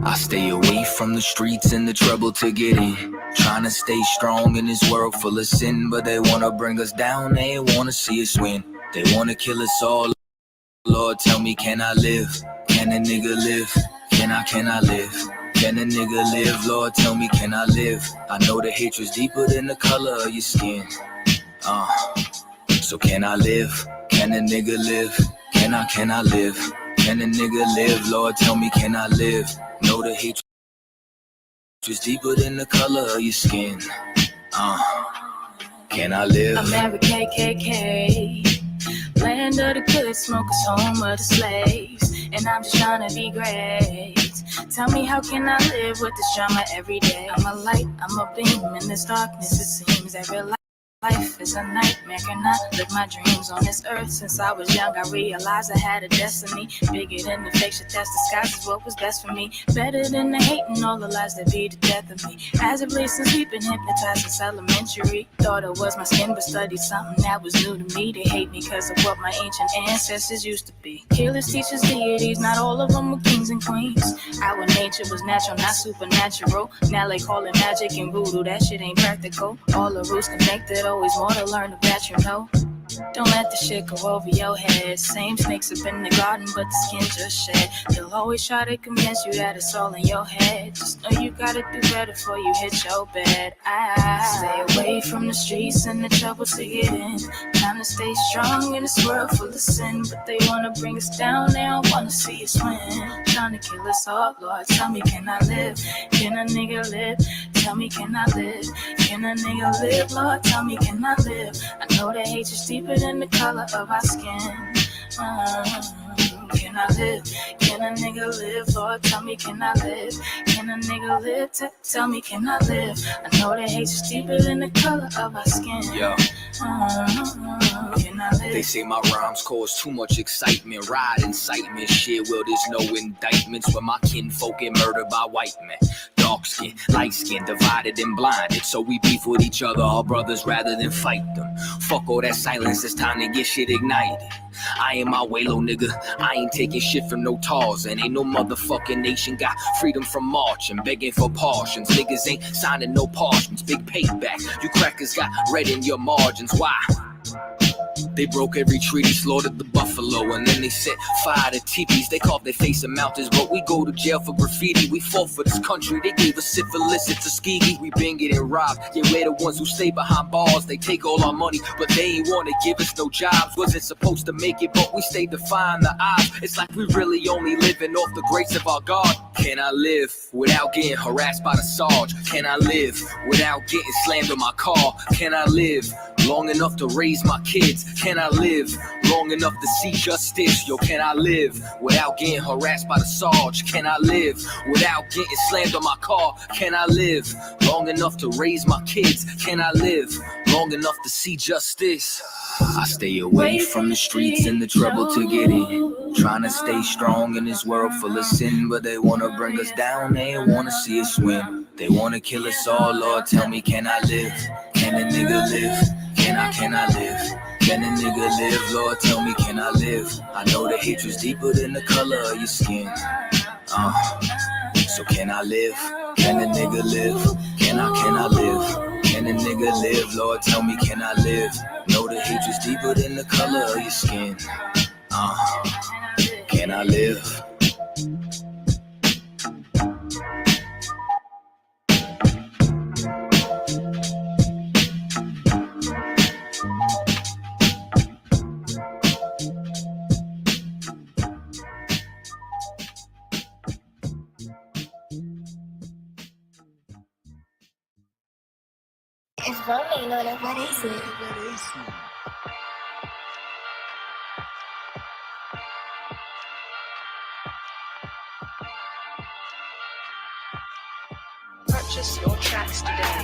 I stay away from the streets and the trouble to get in. Trying to stay strong in this world full of sin, but they wanna bring us down, they wanna see us win. They wanna kill us all. Lord, tell me, can I live? Can a nigga live? Can I live? Can a nigga live? Lord, tell me, can I live? I know the hatred's deeper than the color of your skin. So can I live? Can a nigga live? Can I live? Can a nigga live? Lord, tell me, can I live? Know the hatred's deeper than the color of your skin. Can I live? America, KKK. Land of the good, smokers, home of the slaves. And I'm just trying to be great. Tell me, how can I live with this drama every day? I'm a light, I'm a beam in this darkness. It seems that real life is a nightmare. Can I live my dreams on this earth? Since I was young, I realized I had a destiny bigger than the fake shit that's disguised what was best for me. Better than the hate and all the lies that be the death of me. As of late, since we've been hypnotized since elementary, thought it was my skin, but studied something that was new to me. They hate me because of what my ancient ancestors used to be. Killers, teachers, deities, not all of them were kings and queens. Our nature was natural, not supernatural. Now they call it magic and voodoo, that shit ain't practical. All the roots connected, always more to learn about, you know. Don't let the shit go over your head. Same snakes up in the garden, but the skin just shed. They'll always try to convince you that it's all in your head. Just know you gotta do better before you hit your bed. I stay away from the streets and the trouble to get in. Trying to stay strong in this world full of sin, but they wanna bring us down, they don't wanna see us win. Trying to kill us all, Lord, tell me, can I live? Can a nigga live? Tell me, can I live? Can a nigga live? Lord, tell me, can I live? I know that hate is deeper than the color of our skin. Can I live? Can a nigga live? Lord, tell me, can I live? Can a nigga live? Tell me, can I live? I know that hate is deeper than the color of our skin. Yo. Can I live? They say my rhymes cause too much excitement. Ride incitement, shit, well there's no indictments when my kinfolk get murdered by white men. Dark skin, light skin, divided and blinded. So we beef with each other, our brothers, rather than fight them. Fuck all that silence, it's time to get shit ignited. I ain't my way low, nigga. I ain't taking shit from no tars. And ain't no motherfucking nation got freedom from marching, begging for portions. Niggas ain't signing no parchments, big payback. You crackers got red in your margins, why? They broke every treaty, slaughtered the buffalo, and then they set fire to teepees. They carved their face in mountains, but we go to jail for graffiti. We fought for this country, they gave us syphilis, it's a skeevy. We been getting robbed, yeah, we're the ones who stay behind bars. They take all our money, but they ain't wanna give us no jobs. Wasn't supposed to make it, but we stayed defying the odds. It's like we really only living off the grace of our God. Can I live without getting harassed by the Sarge? Can I live without getting slammed on my car? Can I live long enough to raise my kids? Can I live long enough to see justice? Yo, can I live without getting harassed by the Sarge? Can I live without getting slammed on my car? Can I live long enough to raise my kids? Can I live long enough to see justice? I stay away from the streets and the trouble to get in. Trying to stay strong in this world full of sin, but they wanna bring us down, they wanna see us win. They wanna kill us all, Lord, tell me, can I live? Can a nigga live? Can I live? Can a nigga live? Lord, tell me, can I live? I know the hatred's deeper than the color of your skin. So can I live? Can a nigga live? Can I live? Can a nigga live? Lord, tell me, can I live? Know the hatred's deeper than the color of your skin. Can I live? It's rolling on it. What is it? Purchase your tracks today.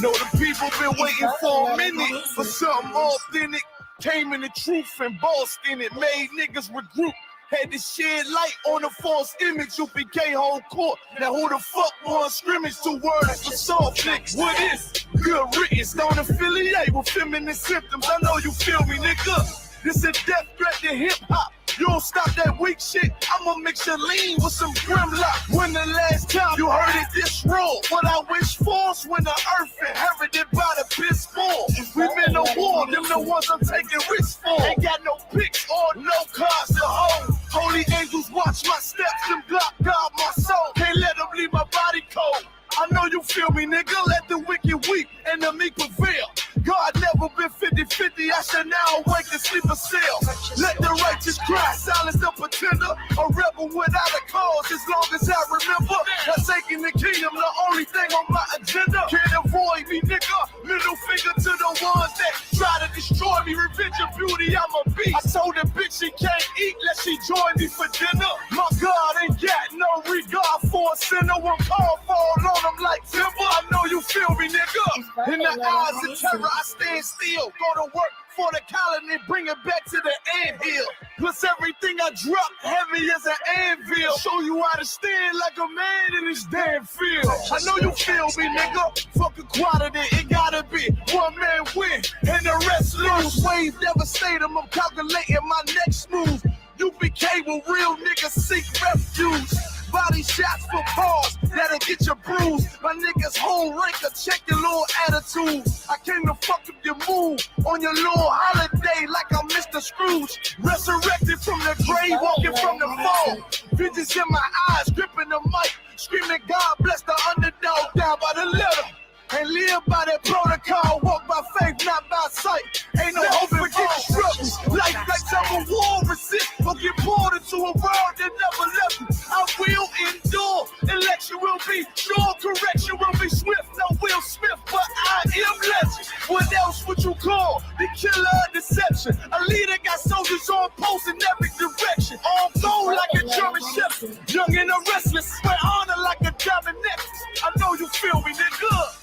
Know the people been waiting for a minute for something authentic. Came in the truth and bossed in it, made niggas regroup. Had to shed light on the false image. UPK whole court. Now who the fuck won scrimmage? 2 words for soft niggas. What is good riddance? Don't affiliate with feminine symptoms. I know you feel me, nigga. This a death threat to hip hop. You don't stop that weak shit, I'ma mix your lean with some Grimlock. When the last time you heard it this raw? What I wish for is when the earth inherited by the piss fall. We been to war, them the ones I'm taking risks for. Ain't got no pics or no cars to hold. Holy angels watch my steps and block guard my soul. Can't let them leave my body cold. I know you feel me, nigga. Let the wicked weep and the meek prevail. God never been 50-50. I should now awake and sleep a cell. Let the righteous cry, silence the pretender. A rebel without a cause, as long as I remember. Not taking the kingdom, the only thing on my agenda. Can't avoid me, nigga. Middle finger to the ones that try to destroy me. Revenge and beauty, I'm a beast. I told the bitch she can't eat, let she join me for dinner. My God ain't got no regard for a sinner. When call fall on them like timber. I know you feel me, nigga. In the eyes of terror, I stand still. Go to work for the colony, bring it back to the anthill. Plus everything I drop heavy as an anvil. Show you how to stand like a man in this damn field. I know you feel me, nigga. Fuck equality, it gotta be one man win and the rest lose. Wave devastating, I'm calculating my next move. UPK will real niggas seek refuge. Body shots for pause, that'll get you bruised. My niggas whole ranker, check your little attitudes. I came to fuck up your mood on your little holiday like I'm Mr. Scrooge. Resurrected from the grave, walking from the fall. Visions in my eyes, gripping the mic, screaming God bless the underdog down by the letter. And live by that protocol, walk by faith, not by sight. Ain't no hope for getting struggles. Life like some war resist, or get pulled into a world that never left you. I will endure, election will be sure, correction will be swift. No Will Smith, but I am legend. What else would you call the killer of deception? A leader got soldiers on post in every direction. On gold like a German shepherd, young and a restless, wear honor like a diamond necklace. I know you feel me, nigga.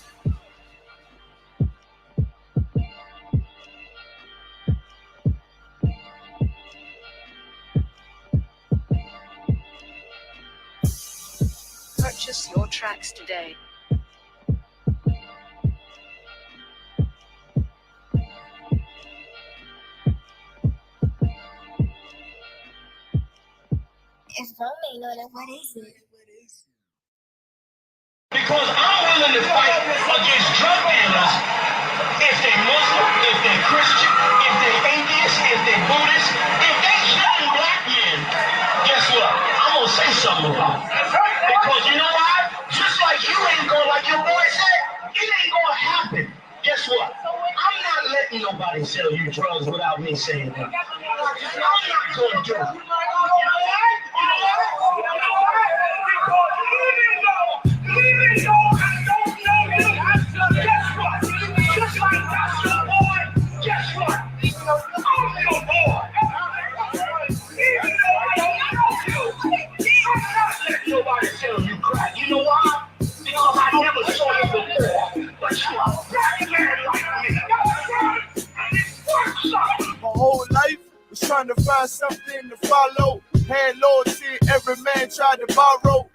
Purchase your tracks today. If I may know that, what is it? Because I'm willing to fight against drug dealers if they Muslim, if they Christian, if they atheist, if they Buddhist, if they killing black men. Guess what? I'm gonna say something about it. Because you know why? Just like you ain't gonna, like your boy said, it ain't gonna happen. Guess what? I'm not letting nobody sell you drugs without me saying that. I'm not gonna do it. You know why? Because even though I don't know you, guess what? Just like that's your boy, guess what? I'm your boy. Even though I don't know you, I'm not letting nobody sell you crack. You know why? Because I never saw you before. But you are a black man like me. And it works out. My whole life was trying to find something to follow. Had loyalty, every man tried to borrow.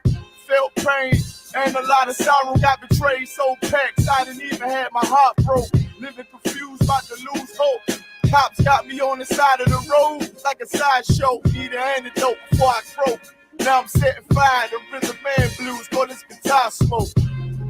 Felt pain and a lot of sorrow. Got betrayed, so packed, I didn't even have my heart broke. Living confused, about to lose hope. Cops got me on the side of the road like a sideshow. Need an antidote before I croak. Now I'm setting fire to rhythm man blues, call this guitar smoke.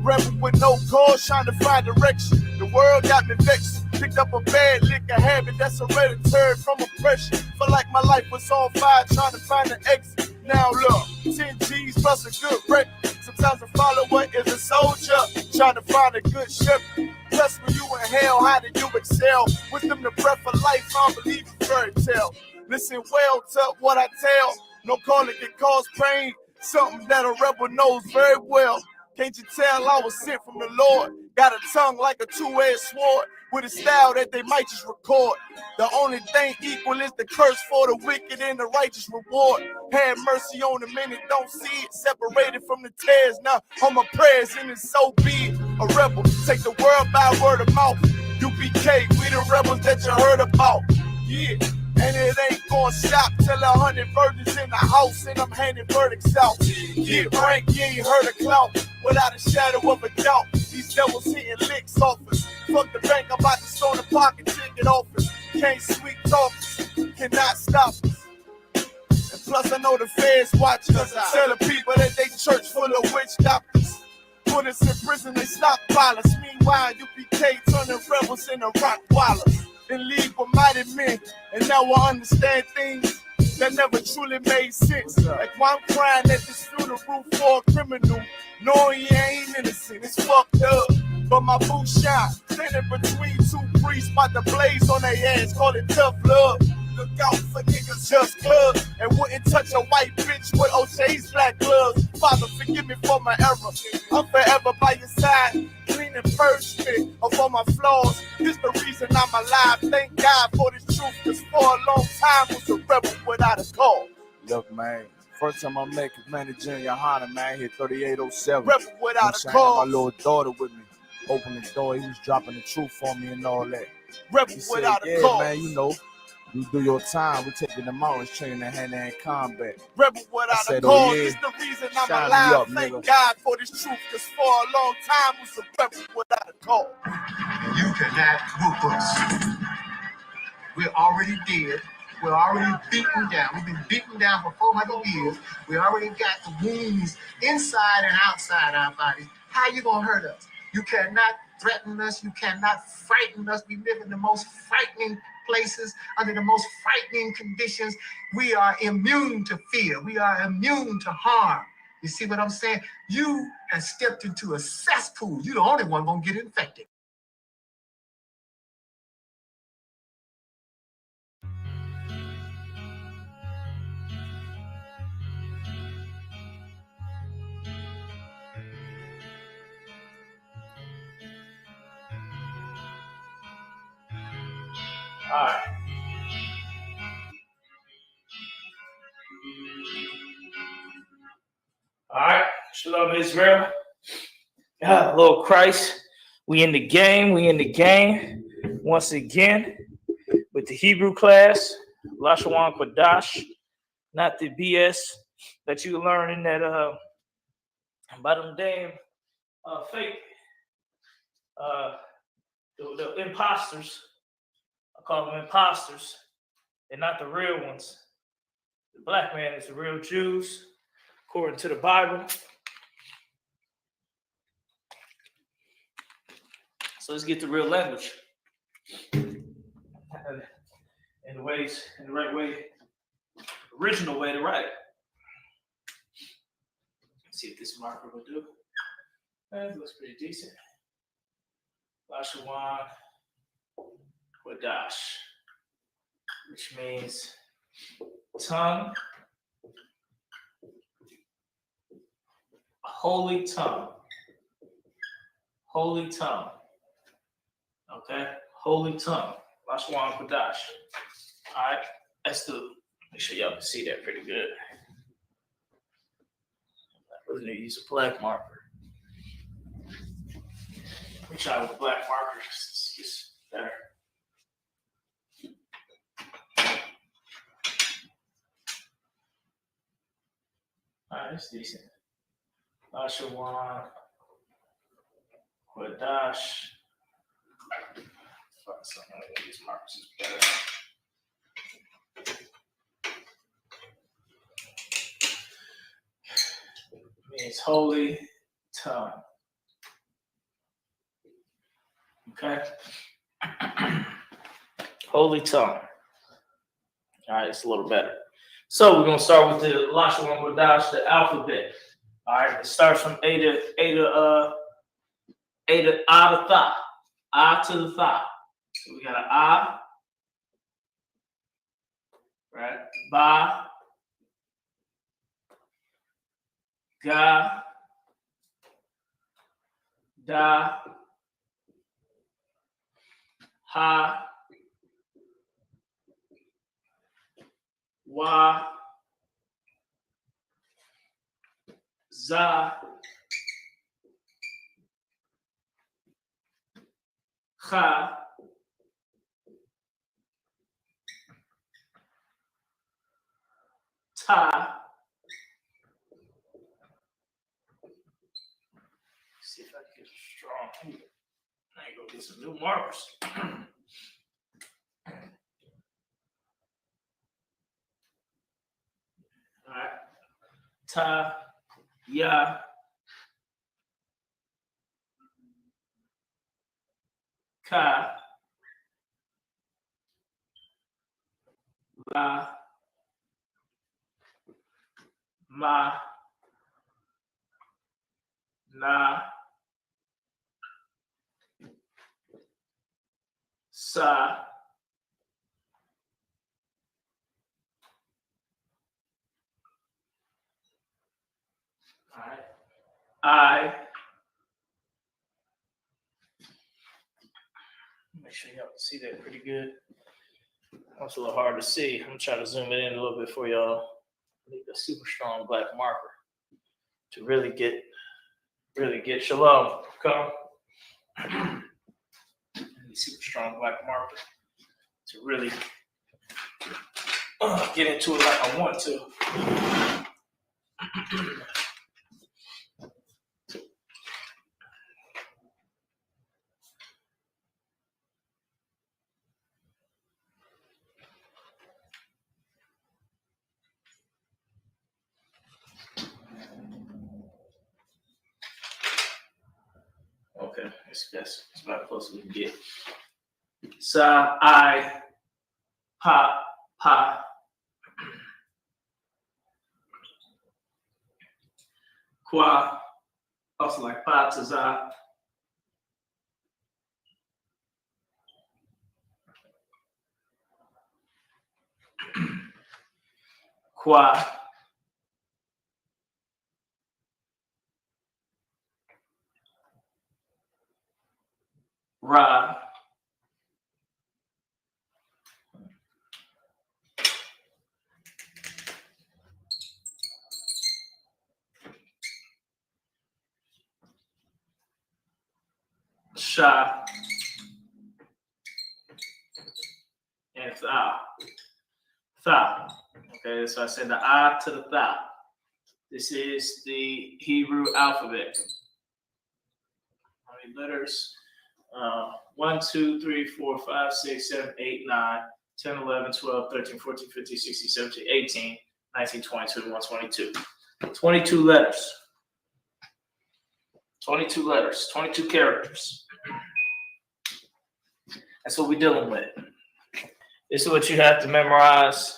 Rebel with no cause, trying to find direction. The world got me vexed. Picked up a bad liquor habit that's hereditary from oppression. Felt like my life was on fire, trying to find an exit. Now look, 10 G's plus a good record. Sometimes a follower is a soldier, trying to find a good shepherd. Plus when you in hell, how did you excel? Wisdom the breath of life, I don't believe in fairy tale. Listen well to what I tell. No calling can cause pain, something that a rebel knows very well. Can't you tell I was sent from the Lord? Got a tongue like a two-edged sword, with a style that they might just record. The only thing equal is the curse for the wicked and the righteous reward. Have mercy on the many, don't see it. Separated from the tares, now on my prayers, and it's so be it. A rebel, take the world by word of mouth. UPK, we the rebels that you heard about. Yeah, and it ain't gonna stop till 100 virgins in the house and I'm handing verdicts out. Get rank, you ain't heard a clout without a shadow of a doubt. These devils hitting licks off us. Fuck the bank, I'm about to stone the pocket ticket office. Can't sweet talk us, cannot stop us. And plus I know the feds watch us. Tell the people that they church full of witch doctors. Put us in prison, they stop violence. Meanwhile, UPK turning rebels into rock wallers. In league with mighty men, and now I understand things that never truly made sense. Like why I'm crying at this funeral for a criminal, knowing he ain't innocent. It's fucked up, but my boo shine. Standing between two priests, about to blaze on their ass, call it tough love. Look out for niggas just club and wouldn't touch a white bitch with OJ's black gloves. Father, forgive me for my error. I'm forever by your side, clean and purge me of all my flaws. This the reason I'm alive. Thank God for this truth, cause for a long time was a rebel without a cause. Look, man, first time I met Commander Junior Hanna, man, hit 3807. Rebel without a cause. My little daughter with me. Opened the door, he was dropping the truth on me and all that. Rebel he without said, a cause. Man, you know, you do your time, we taking the mountains, training in hand-to-hand combat. Rebel without a cause, oh, yeah. It's the reason I'm shine alive. Up, thank nigga. God for this truth, cause for a long time was a rebel without a cause. You cannot whoop us. We're already dead. We're already beaten down. We've been beaten down for 400 years. We already got the wounds inside and outside our bodies. How you gonna hurt us? You cannot threaten us. You cannot frighten us. We live in the most frightening places, under the most frightening conditions. We are immune to fear. We are immune to harm. You see what I'm saying? You have stepped into a cesspool. You're the only one gonna get infected. All right. All right. Shalom, Israel. Lord Christ. We in the game. We in the game once again with the Hebrew class, Lashawan Qadash, not the BS that you learn in that by them damn fake the imposters. I call them imposters. They're not the real ones. The black man is the real Jews, according to the Bible. So let's get the real language. In the right way, original way to write it. Let's see if this marker will do. That looks pretty decent. Lashawan Qadash, which means tongue, holy tongue. Holy tongue. Okay? Holy tongue. Lashawan Qadash. All right? Let's do. Make sure y'all can see that pretty good. We're going to use a black marker. Let me try with a black marker. It's just better. All right, it's decent. Lashawan Qadash. Find something like these markers is better. Means holy tongue. Okay. Holy tongue. All right, it's a little better. So we're gonna start with the Lashawan Qadash, the alphabet. All right, it starts from A to Tha. A to the Tha. So we got an A, right? Ba, Ga, Da, Ha, Wa, Za, Cha, Ta. See if I can get strong. I ain't gonna get some new markers. All right. Ta, ya, ka, la, ma, na, sa, all right. I. Make sure y'all can see that pretty good. That's a little hard to see. I'm gonna try to zoom it in a little bit for y'all. I need a super strong black marker to really get shalom. Come. I need a super strong black marker to really get into it like I want to. Okay, that's about as close as we can get. Sa, I, pa, pa. Qua, also like pa to za. Qua. Ra. Sha. And tha. Tha. Okay, so I said the I to the tha. This is the Hebrew alphabet. How many letters? 1, 2, 3, 4, 5, 6, 7, 8, 9, 10, 11, 12, 13, 14, 15, 16, 17, 18, 19, 20, 21, 22. 22 letters. 22 letters, 22 characters. That's what we're dealing with. This is what you have to memorize.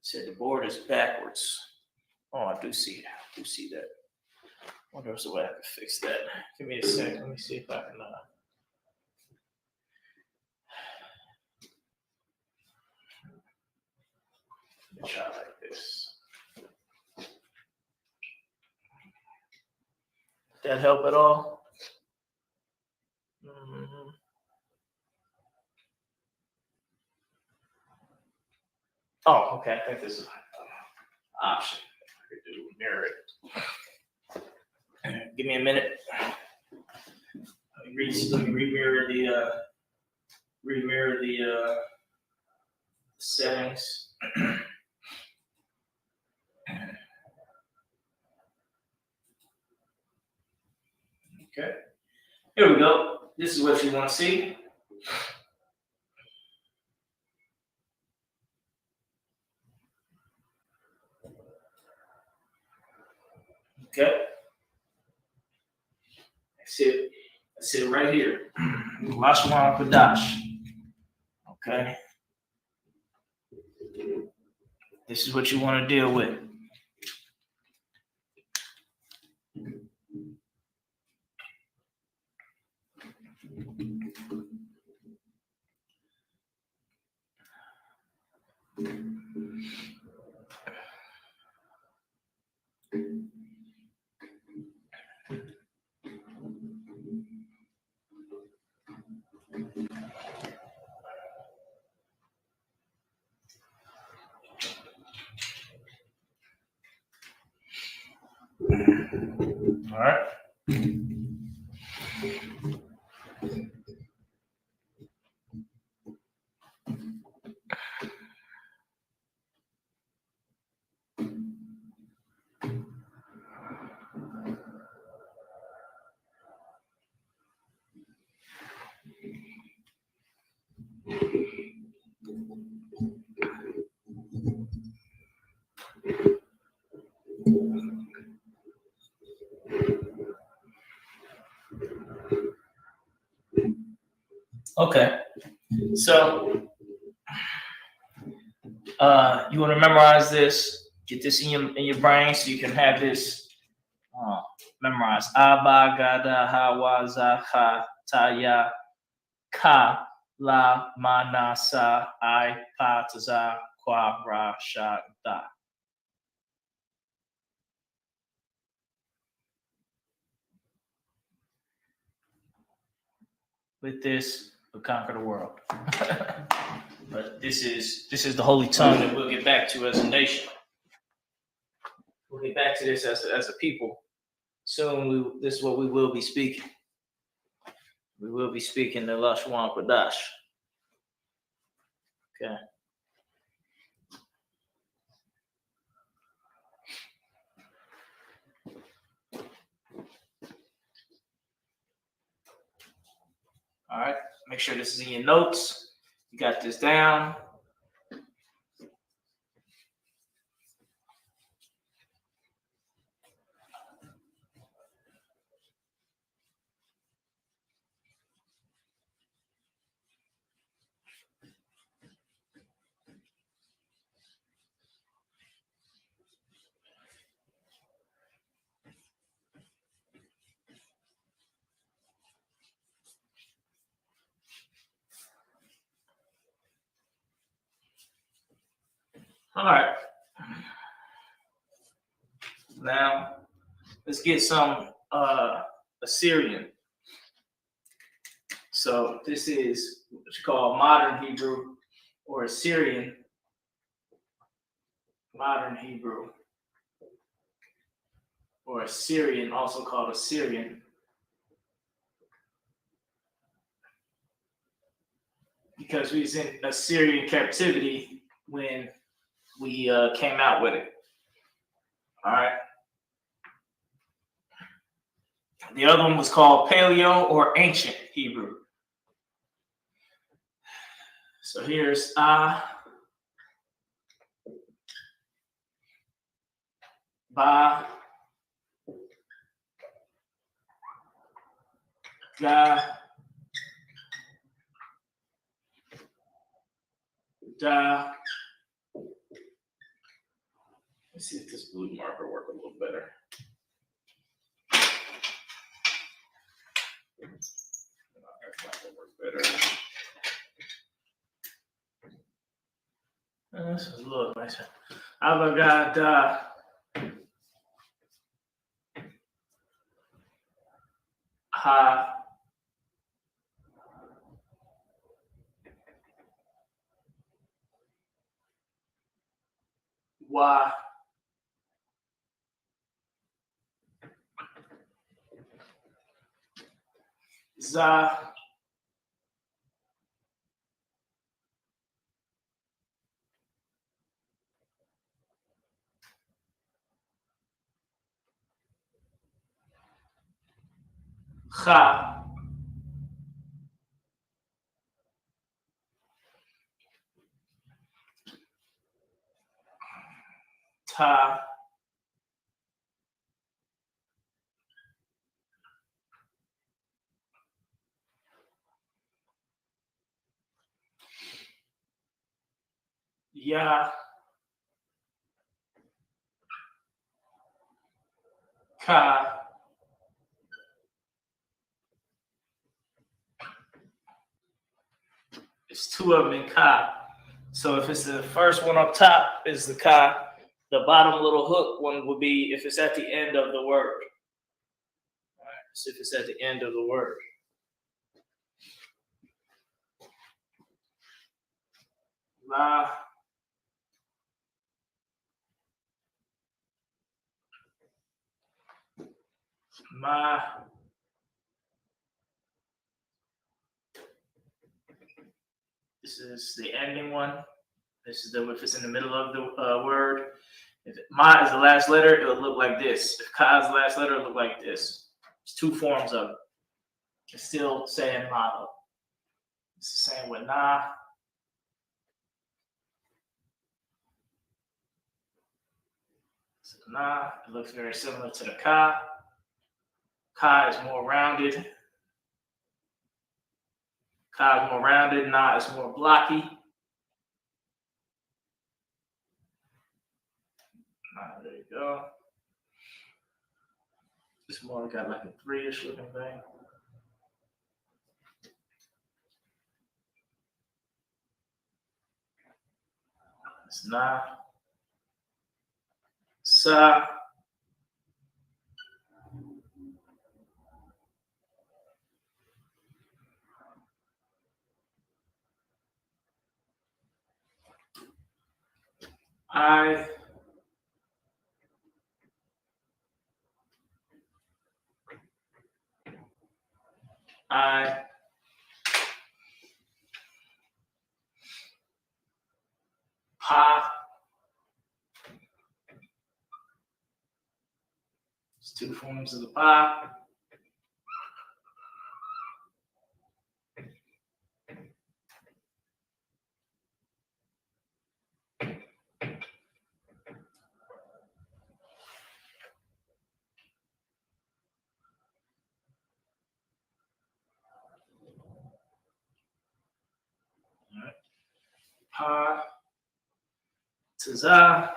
Said the board is backwards. Oh, I do see that. I wonder if there's a way I can fix that. Give me a sec. Let me see if I can. Let me try like this. Did that help at all? Mm-hmm. Oh, okay. I think this is an option. I could do mirror it. Give me a minute. Let me remirror the settings. Okay. Here we go. This is what you want to see. Okay. That's it right here. Lashawan Qadash. Okay. This is what you want to deal with. All right. Okay. So you want to memorize this, get this in your brain so you can have this memorized. Abba gada hawaza ha taya ka la manasa I pataza kwa ra sha da. With this, we'll conquer the world. But this is the holy tongue that we'll get back to as a nation. We'll get back to this as a people. Soon, this is what we will be speaking. We will be speaking the Lashawan Qadash. Okay. All right. Make sure this is in your notes. You got this down. All right. Now, let's get some Assyrian. So this is what you call modern Hebrew or Assyrian. Modern Hebrew or Assyrian, also called Assyrian. Because we was in Assyrian captivity when we came out with it. All right. The other one was called Paleo or Ancient Hebrew. So here's ba, ga, da. Let's see if this blue marker works a little better. This is a little nicer. Abagada. Ha. Wa. Za. Cha. Ta. Ya. Ka. It's two of them in Ka. So if it's the first one up top is the Ka, the bottom little hook one would be if it's at the end of the word. All right, so if it's at the end of the word. La. Ma. This is the ending one. This is if it's in the middle of the word. If ma is the last letter, it'll look like this. If ka is the last letter, it'll look like this. There's two forms of it. It's still saying ma. It's the same with na. So na, it looks very similar to the ka. Ka is more rounded. Ka is more rounded. Na is more blocky. There you go. This more got like a 3-ish looking thing. It's Na. Sa. I. Pa. It's 2 forms of the Pa. Pa to Za.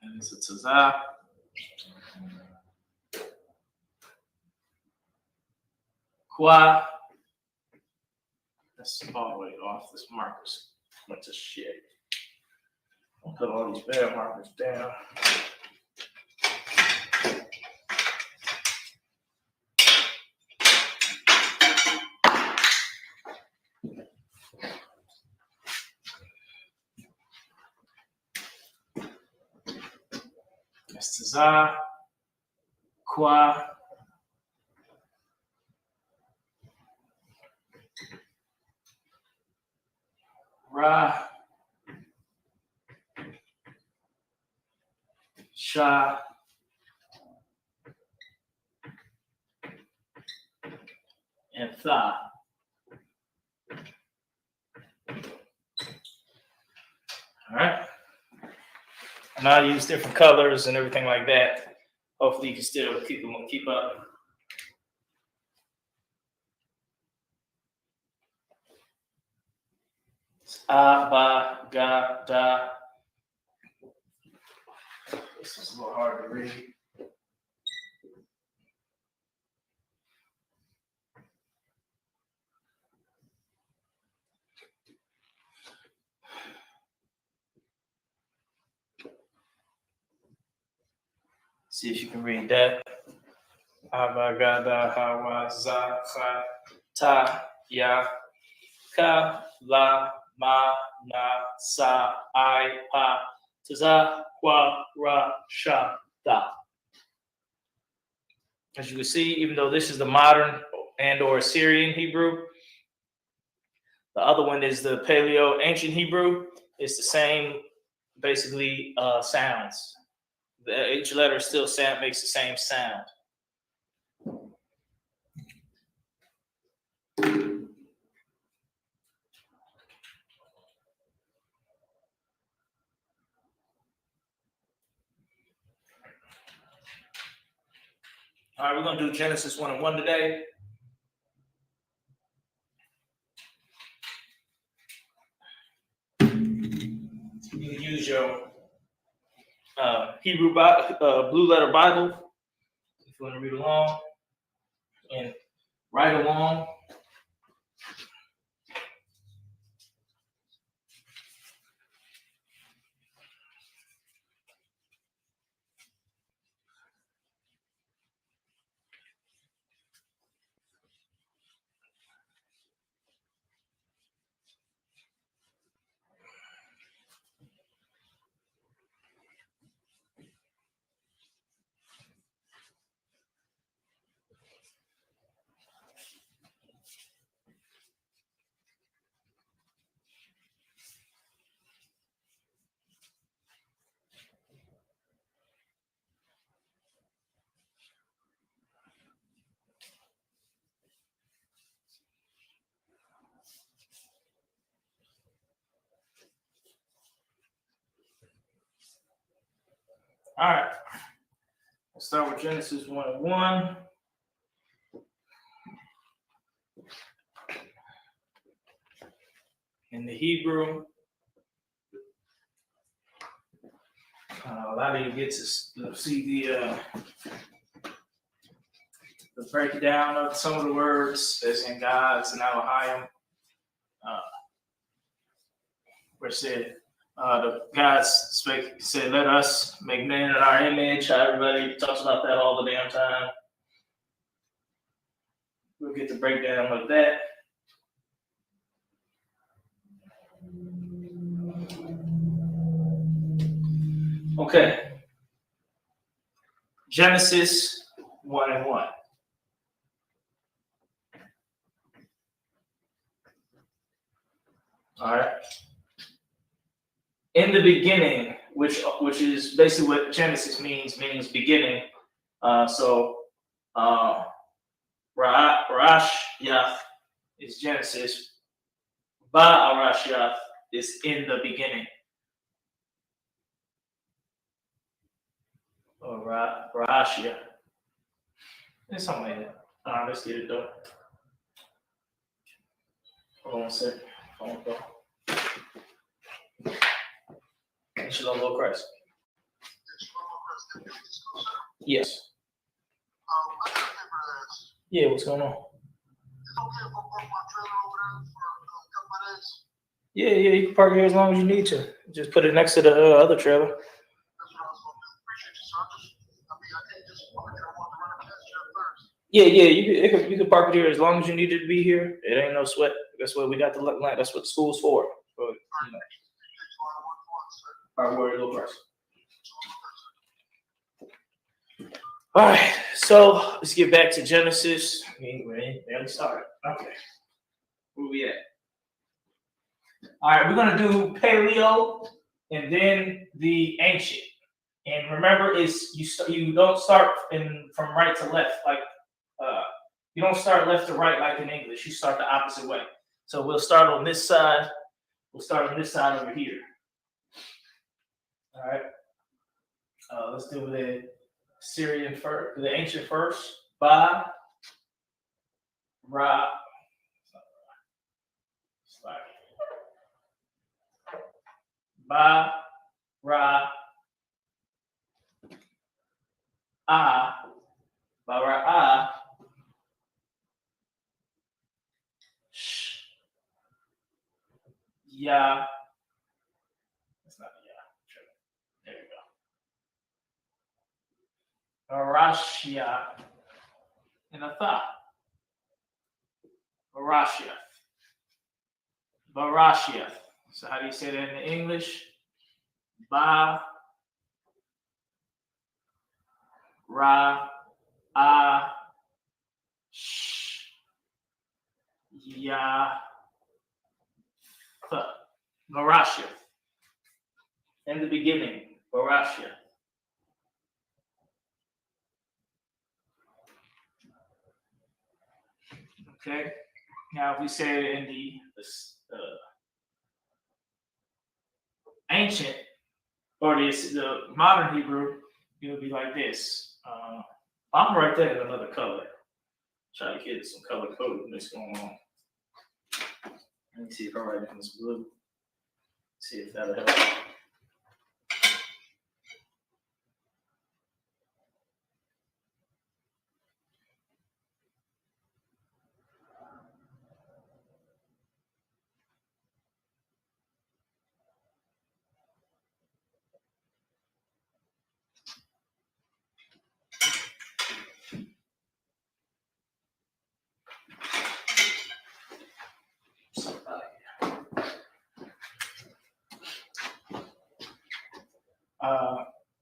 And it's a Za. Qua. That's all the way off. This marker's went to shit. I'll put all these bad markers down. That's Za. Qua. Ra. Sha. And Tha. All right. And I'll use different colors and everything like that. Hopefully you can still keep up. A, Ba, Ga, Da. This is a little hard to read. See if you can read that. A, Ba, Ga, Da, Ha, Wa, Za, Cha, Ta, Ya, Ka, La, Ma, Na, Sa, I, Pa, Za, Qua, Ra, Sha, Da. As you can see, even though this is the modern and or Assyrian Hebrew, the other one is the Paleo Ancient Hebrew. It's the same, basically, sounds. Each letter still makes the same sound. All right, we're going to do Genesis 1 and 1 today. You can use your Hebrew Blue Letter Bible if you want to read along and write along. All right. Let's start with Genesis 1:1. In the Hebrew, a lot of you get to see the breakdown of some of the words that's in God's and Elohim. Where it said, the God said, let us make man in our image. Everybody talks about that all the damn time. We'll get the breakdown of that. Okay. Genesis 1:1. All right. In the beginning, which is basically what Genesis means beginning. Rash Yath is Genesis. Ba-Arash Yath is in the beginning. Or Rashia. It's something like that. Let's get it though. Hold on a second. Phone call. Shalom, Lord Christ. Yes. Yeah, what's going on? Yeah, you can park here as long as you need to. Just put it next to the other trailer. Yeah, you can park it here as long as you need it to be here. It ain't no sweat. That's what we got the line. That's what the school's for. But, you know. All right, word, little person. All right, so let's get back to Genesis. We barely started. Okay, where we at? All right, we're gonna do Paleo and then the ancient. And remember, is you don't start from right to left like you don't start left to right like in English. You start the opposite way. So we'll start on this side. We'll start on this side over here. All right. Let's do the Syrian first, the ancient first. Ba, Ra, Ba, Ra, Ah, Ba, Ra, Ah, Sh, Ya. That's not Ya. There we go. Arashia and a Tha. Barashia. Barashia. So how do you say that in English? Ba, Ra, Ah, Sh, Ya, Tha. Barashia. In the beginning, Barashia. Okay. Now, if we say it in the ancient or the modern Hebrew, it would be like this. I'm right there in another color. Try to get some color coding that's going on. Let me see if I write in this blue. See if that'll help.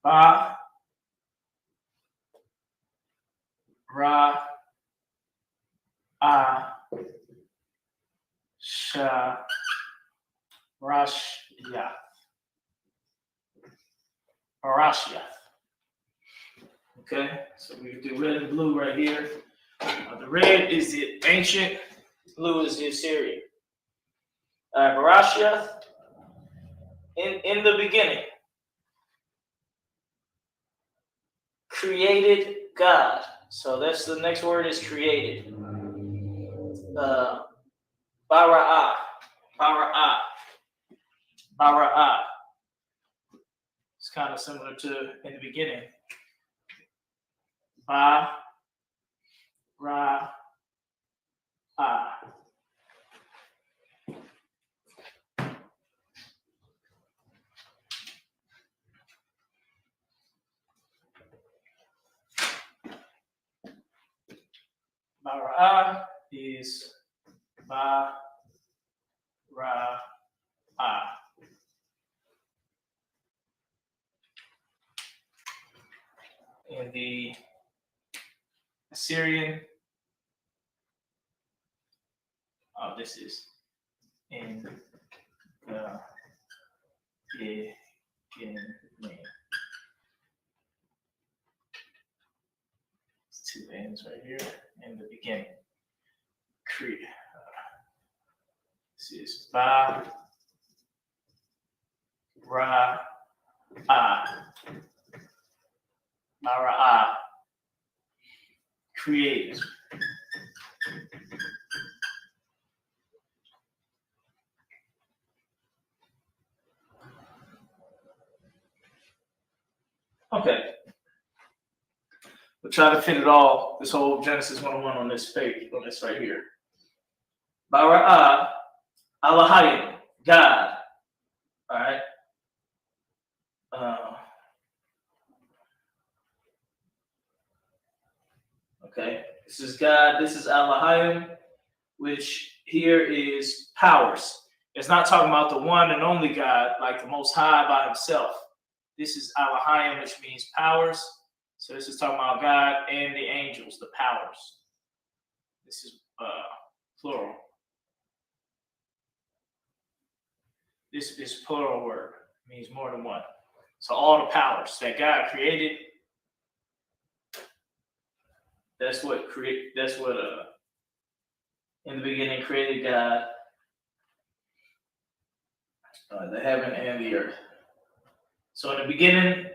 Ba, Ra, Ah, Sha, Rash, Ya. Arashia. Okay, so we do red and blue right here. The red is the ancient, blue is the Assyrian. Barashia, in the beginning. created God. So that's the next word is created. Bara'ah. Bara'ah. Bara'ah. It's kind of similar to in the beginning. Ba, ra, ah. Bara'ah is ba, ra, ah. In the Assyrian, this is in the beginning. It's two ends right here in the beginning. This is ba, ra, ah. Bara'ah. Create. Okay. We'll try to fit it all, this whole Genesis 101 on this page, on this right here. Bara'ah, Elohim, God. All right. Okay. This is God. This is Elohim, which here is powers. It's not talking about the one and only God, like the Most High by himself. This is Elohim, which means powers. So this is talking about God and the angels, the powers. This is plural. This is plural word. It means more than one. So all the powers that God created, that's what in the beginning created God, the heaven and the earth. So in the beginning,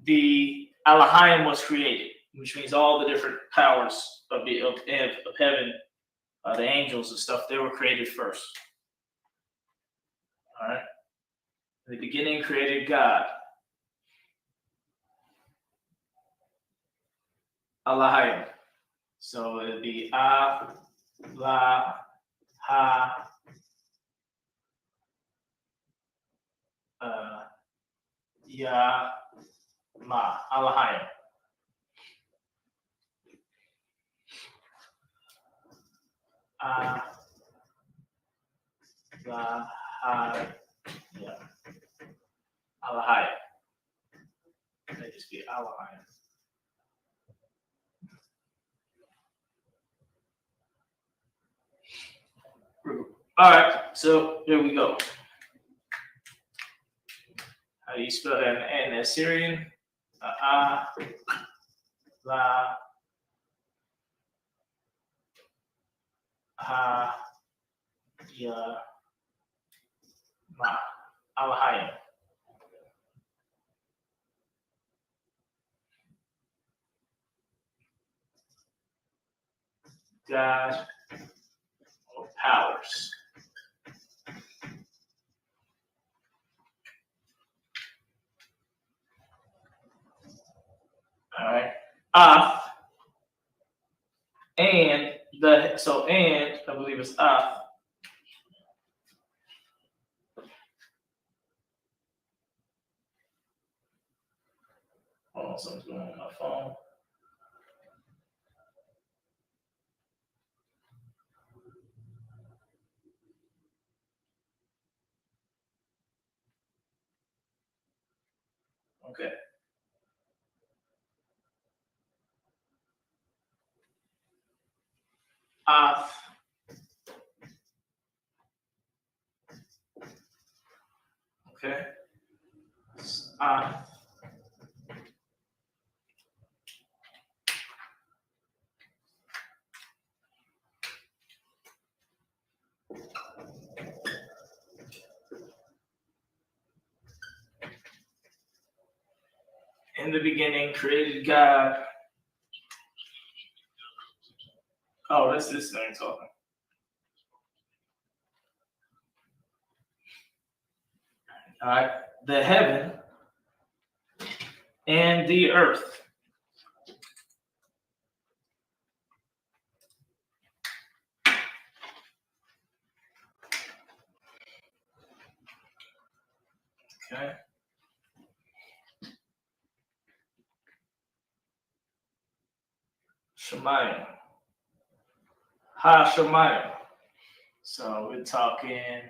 the Elohim was created, which means all the different powers of heaven, the angels and stuff, they were created first. All right. In the beginning created God. Elohim. So it'd be A, La, Ha, Ya, Ma. Elohim. A, La, Ha, Ya. Elohim. That just be Elohim. All right, so here we go. How do you spell that in Assyrian? La, Ha, Ya, Ma. Elohim. God of powers. All right. And I believe it's Af. Hold on, something's going on with my phone. Okay. Af. Okay. Af. In the beginning, created God. Oh, that's this thing talking. All right, the heaven and the earth. Okay. Shemayim. Ha Shemayim. So we're talking.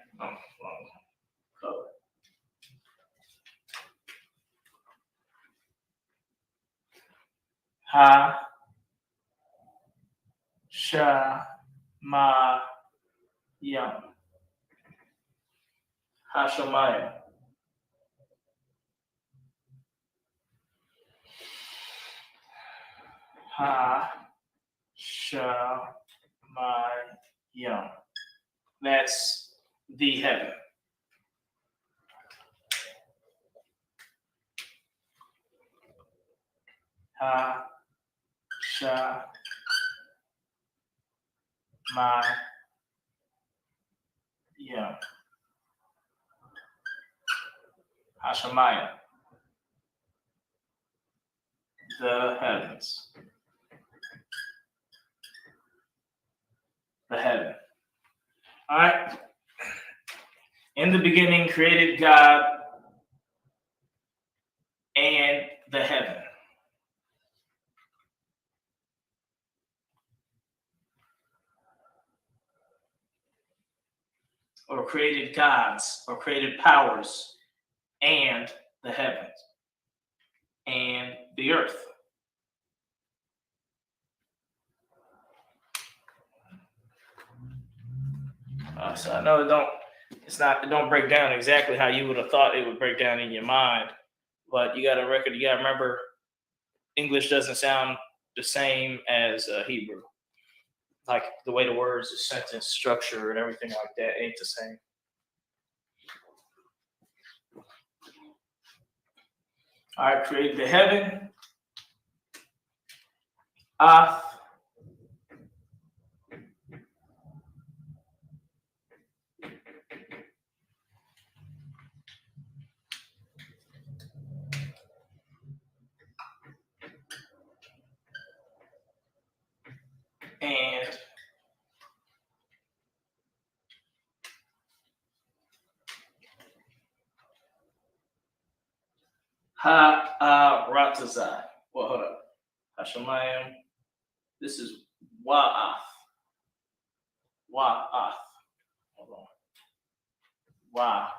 Color. Ha Shemayim. Ha Shemayim. Ha Shemayim. That's the heaven. Ha Shemayim. Ha Shemayim. The heavens. The heaven. All right. In the beginning, created God and the heaven. Or created gods, or created powers, and the heavens, and the earth. So I know it don't break down exactly how you would have thought it would break down in your mind, but you got to remember, English doesn't sound the same as Hebrew. Like the way the words, the sentence structure and everything like that ain't the same. All right, created the heaven, earth, and Ha'aratazai. Well, hold up. Hashemayim. This is Wa'ath. Wa'ath. Hold on. Wa'ath.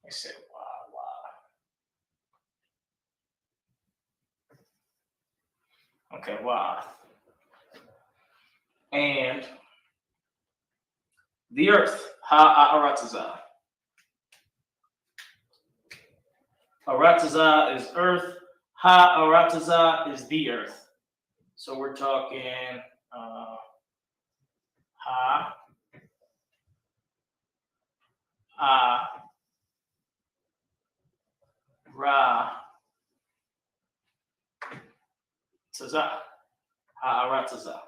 I said Wa'ath. Okay, Wa'ath. And the earth, Ha'aratazai. Aratazah is earth. Ha'aratazah is the earth. So we're talking Ha, Ra, Tazah. Ha'aratazah.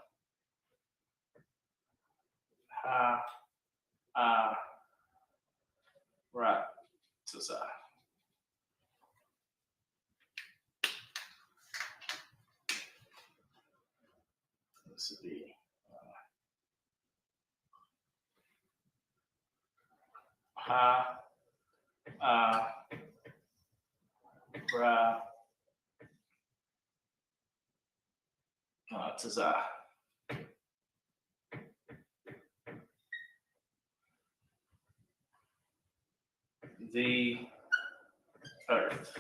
Ha'aratazah. This would be Tazah. The earth.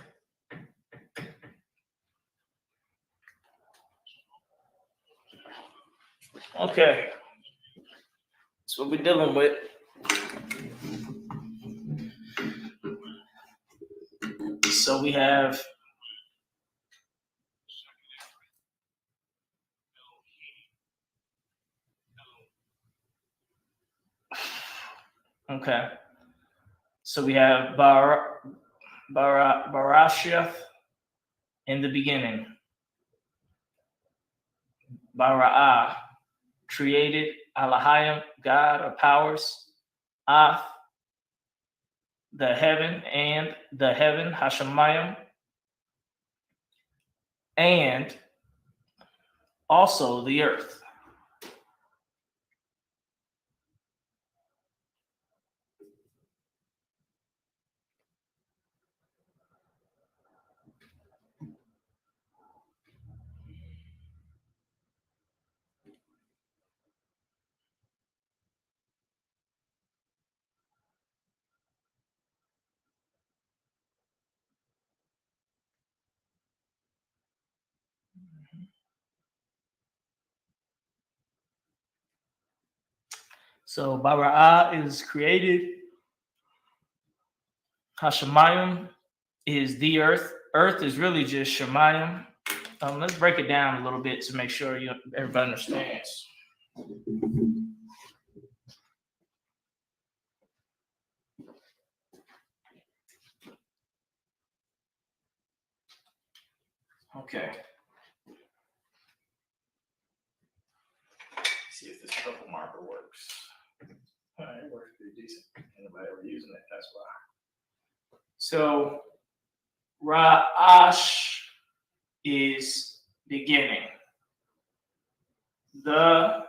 Okay. That's what we're dealing with. So we have okay. So we have Barasheth in the beginning. Bara'ah, created. Alahayim, God or powers. Ath, the heaven, Hashemayim, and also the earth. So Bara'ah is created. Hashemayim is the earth. Earth is really just Shemayim. Let's break it down a little bit to make sure everybody understands. Okay. See if this purple marker works. All right, it works pretty decent. Anybody ever using it? That's why. So Ra'ash is beginning. The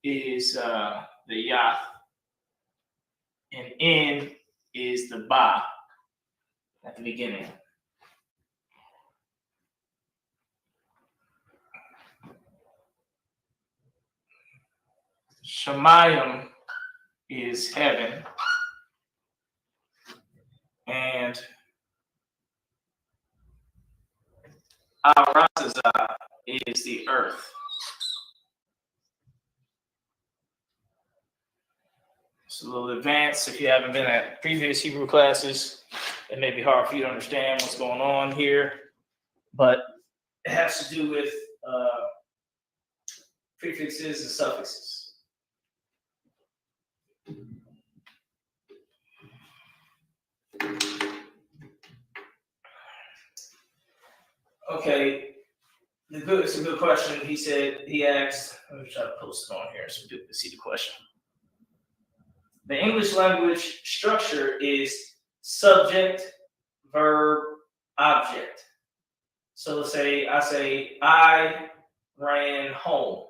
is the Yath, and in is the Ba at the beginning. Shemayim is heaven, and Arasazah is the earth. It's a little advanced. If you haven't been at previous Hebrew classes, it may be hard for you to understand what's going on here, but it has to do with prefixes and suffixes. Okay, it's a good question. He asked, let me try to post it on here so people can see the question. The English language structure is subject, verb, object. So let's say I ran home.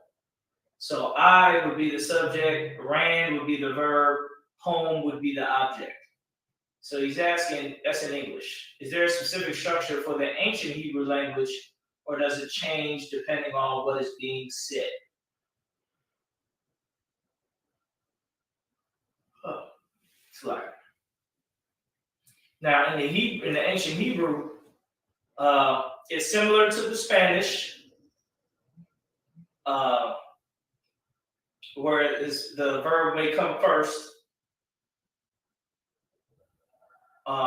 So I would be the subject, ran would be the verb, home would be the object. So he's asking, that's in English. Is there a specific structure for the ancient Hebrew language, or does it change depending on what is being said? Oh, it's like now in the ancient Hebrew, it's similar to the Spanish, where the verb may come first.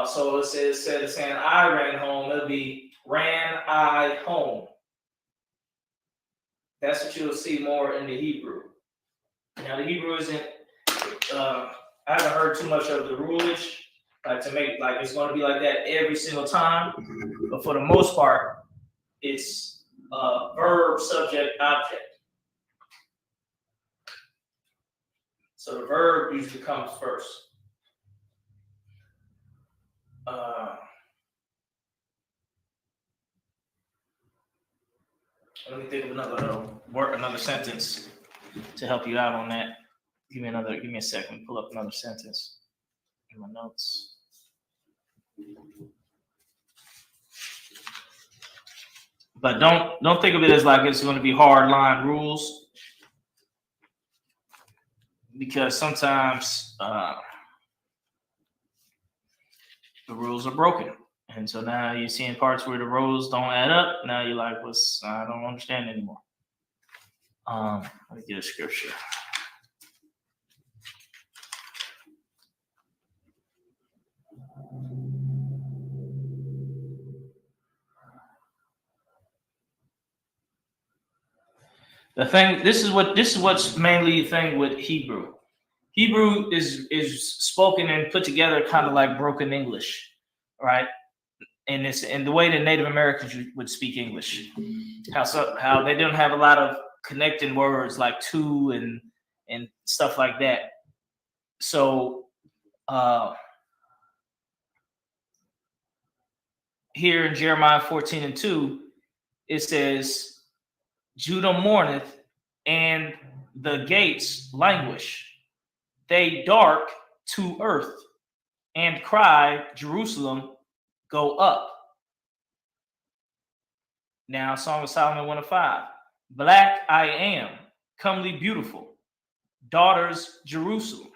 So instead of saying I ran home, it'll be ran I home. That's what you'll see more in the Hebrew. Now the Hebrew isn't. I haven't heard too much of the rulage, like to make like it's going to be like that every single time. But for the most part, it's verb, subject, object. So the verb usually comes first. Let me think of another sentence to help you out on that. Give me a second. Pull up another sentence in my notes. But don't think of it as like it's going to be hard line rules, because sometimes the rules are broken. And so now you're seeing parts where the rules don't add up. Now you're like, I don't understand anymore. Let me get a scripture. The thing, this is what's mainly the thing with Hebrew. Hebrew is spoken and put together kind of like broken English, right? And it's in the way that Native Americans would speak English. How they don't have a lot of connecting words like to and stuff like that. So here in Jeremiah 14:2, it says, Judah mourneth, and the gates languish. They dark to earth, and cry, Jerusalem, go up. Now, Song of Solomon 1:5. Black I am, comely beautiful, daughters Jerusalem.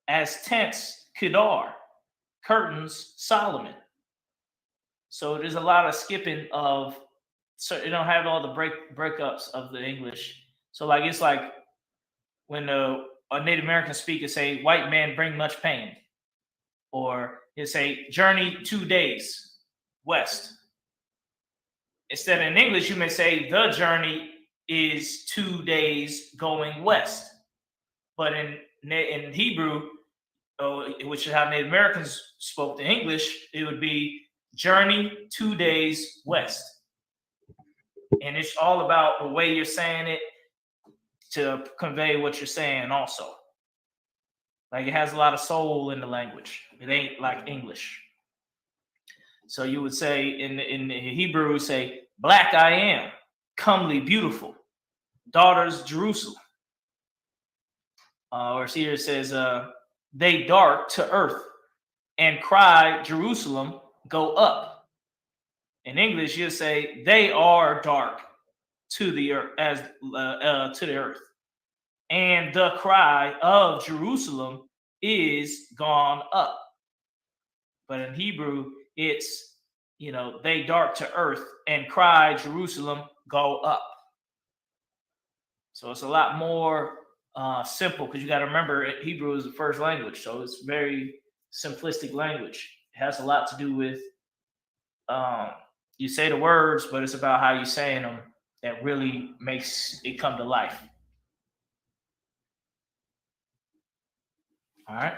As tents Kedar, curtains Solomon. So there's a lot of skipping of, so you don't have all the breakups of the English. So like it's like when a Native American speaker say, white man bring much pain. Or it say, journey 2 days west. Instead in English, you may say, the journey is 2 days going west. But in Hebrew, which is how Native Americans spoke the English, it would be journey 2 days west. And it's all about the way you're saying it to convey what you're saying also. Like it has a lot of soul in the language. It ain't like English. So you would say in Hebrew, we say, black I am, comely, beautiful, daughters Jerusalem. Or here it says, they dark to earth and cry, Jerusalem, go up. In English, you say, they are dark to the earth, to the earth. And the cry of Jerusalem is gone up. But in Hebrew, it's, they dark to earth and cry, Jerusalem, go up. So it's a lot more simple because you got to remember Hebrew is the first language. So it's very simplistic language. It has a lot to do with, you say the words, but it's about how you're saying them that really makes it come to life. All right.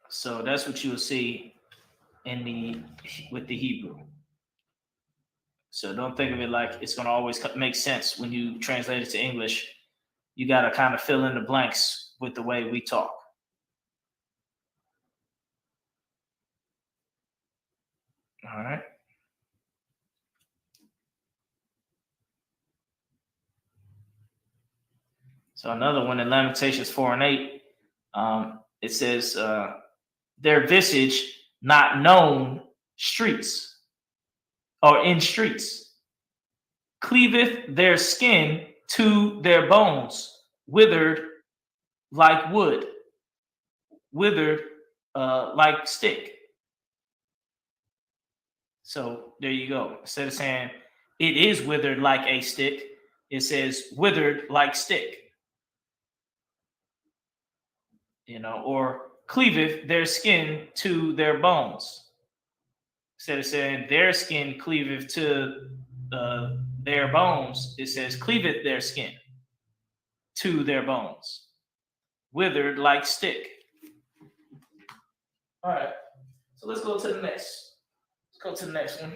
So that's what you will see with the Hebrew. So don't think of it like it's going to always make sense when you translate it to English. You got to kind of fill in the blanks with the way we talk. All right. So another one in Lamentations 4:8, it says, their visage not known streets or in streets, cleaveth their skin to their bones, withered like wood, withered like stick. So there you go. Instead of saying it is withered like a stick, it says withered like stick. Or cleaveth their skin to their bones. Instead of saying their skin cleaveth to their bones, it says cleaveth their skin to their bones, withered like stick. All right, so let's go to the next. Let's go to the next one.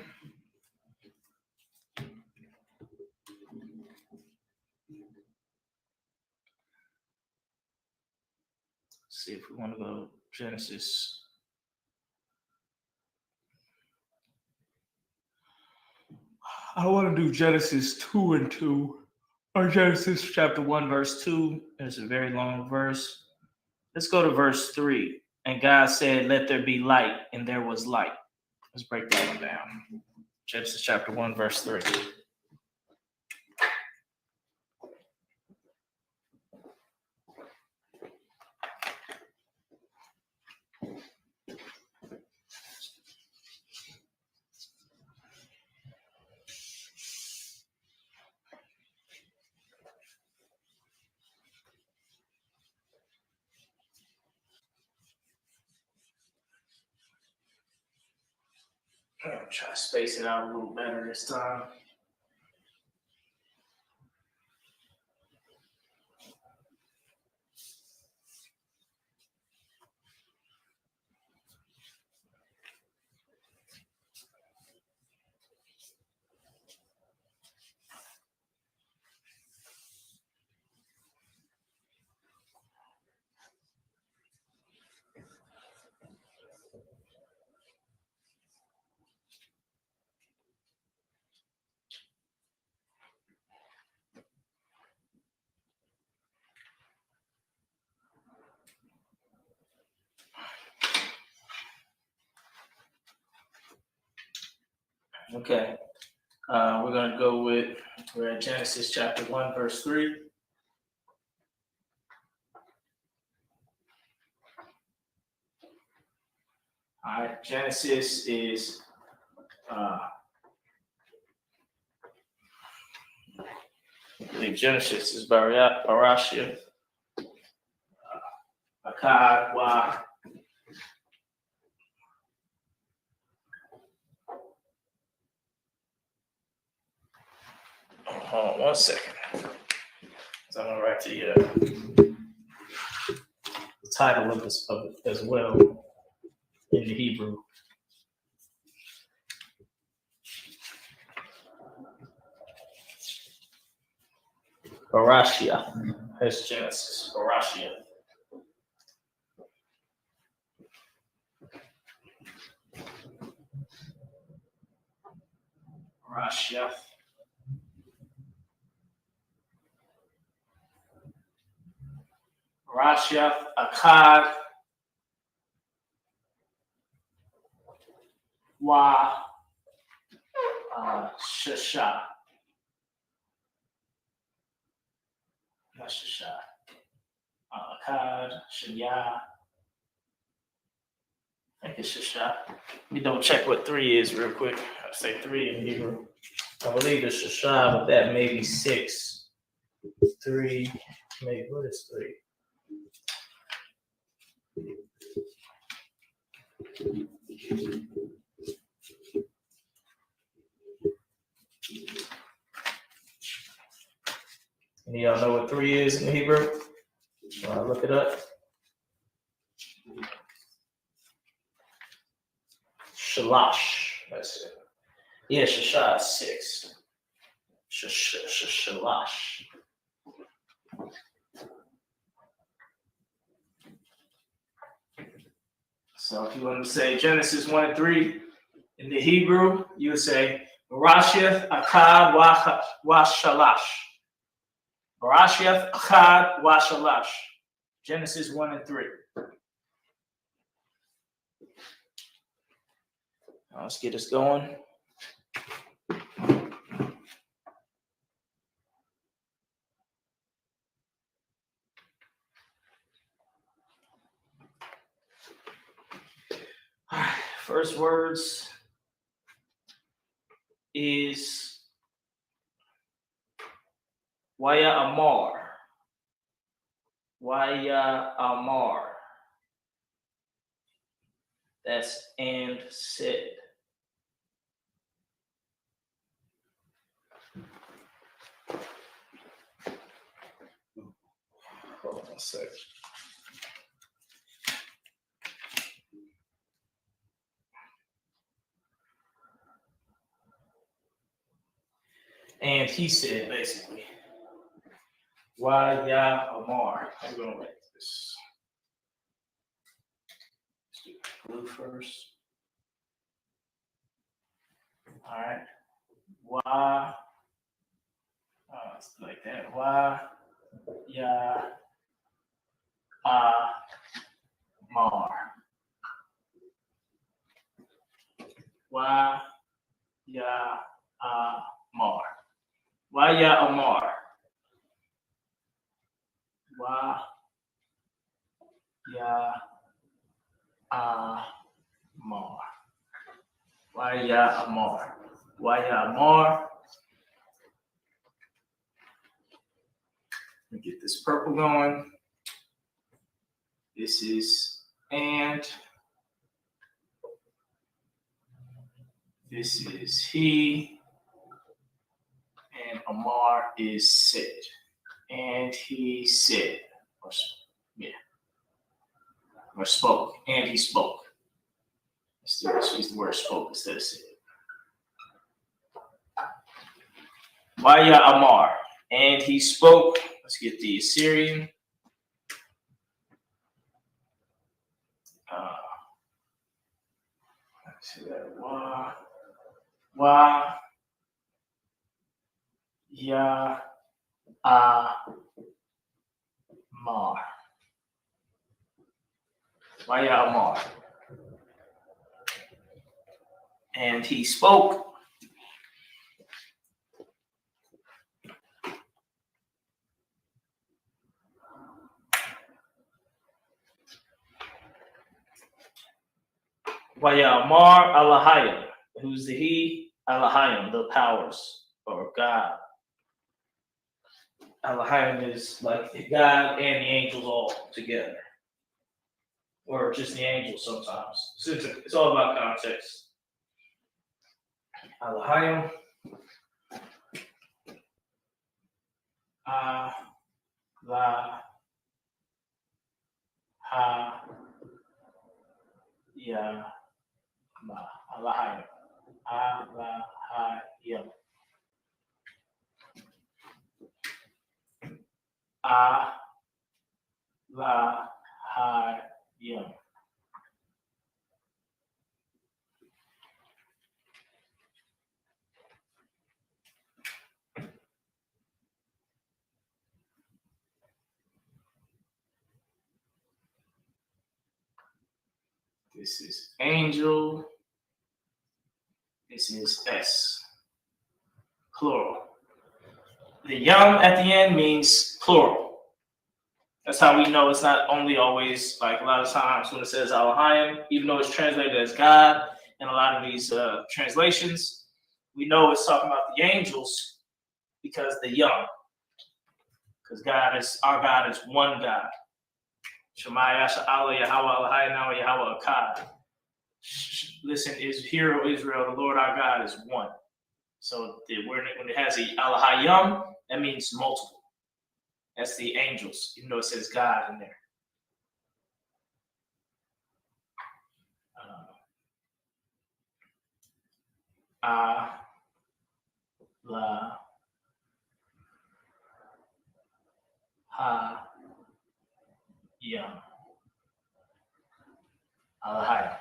See if we want to go Genesis. I want to do Genesis 2:2 or Genesis chapter 1, verse 2. It's a very long verse. Let's go to verse 3. And God said, let there be light, and there was light. Let's break that one down. Genesis chapter 1, verse 3. I'm gonna try to space it out a little better this time. Okay, we're gonna go with, we're at Genesis chapter 1, verse 3. All right, Genesis is I believe Genesis is Barashia, Akkad, Wa. Hold on 1 second. So I'm gonna write the title of this as well in the Hebrew. Barashia. That's Genesis. Barashia. Barashia. Barashia. Akkad. Wa. Shasha. Not Shasha. Akkad. Shaya. I think it's Shasha. Let me double check what 3 is real quick. I say 3 in Hebrew. I believe it's Shasha, but that may be 6. 3. Maybe, what is 3? Any of y'all know what 3 is in Hebrew? Look it up. Shalash. That's it. Yeah, Shasha is 6. Shalash. So if you want to say Genesis 1 and 3 in the Hebrew, you would say Barashia, Akkad, Wa Shalash. Barashia, Akkad, Wa Shalash. Genesis 1 and 3. Let's get us going. All right, first words is Waya Amar. Waya Amar. That's and said. Hold on a second. And he said, basically, Waya Amar. I'm going to write this. Let's do blue first. All right. Wa. It's like that. Wa. Ya. Mar. Wa. Ya. Mar. Wa ya Amar. Wa ya Amar. Wa ya Amar. Wa ya Amar. Let me get this purple going. This is and This is he, and Amar is said. And he said, or spoke, and he spoke. Let's use the word spoke instead of said. Waya Amar, and he spoke. Let's get the Assyrian. Let's see that. Wa ya Amar. Waya Amar. And he spoke. Waya Amar Alahayim. Who's the he? Alahayim, the powers, or God. Alahayim is like God and the angels all together. Or just the angels sometimes. So it's all about context. Alahayim. La ha ya ma. Alahayim. Alahayim. Alahayim. This is angel. This is S. Plural. The yum at the end means plural. That's how we know it's not only always, like a lot of times when it says Alahayim, even though it's translated as God in a lot of these translations, we know it's talking about the angels because the yum. Because our God is one God. Shema Yasha'Allah Yahweh Elohayim Yahweh Akkad. Listen, hear, O Israel, the Lord our God is one. So when it has the Alahayim, that means multiple. That's the angels, even though it says God in there. La ha yam. Alahayim.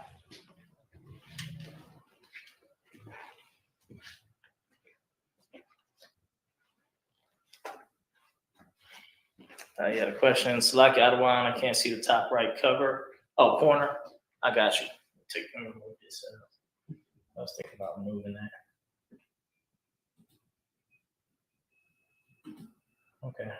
You had a question. Salaki Adawan, I can't see the top right cover. Oh, corner. I got you. Let me move this out. I was thinking about moving that. Okay.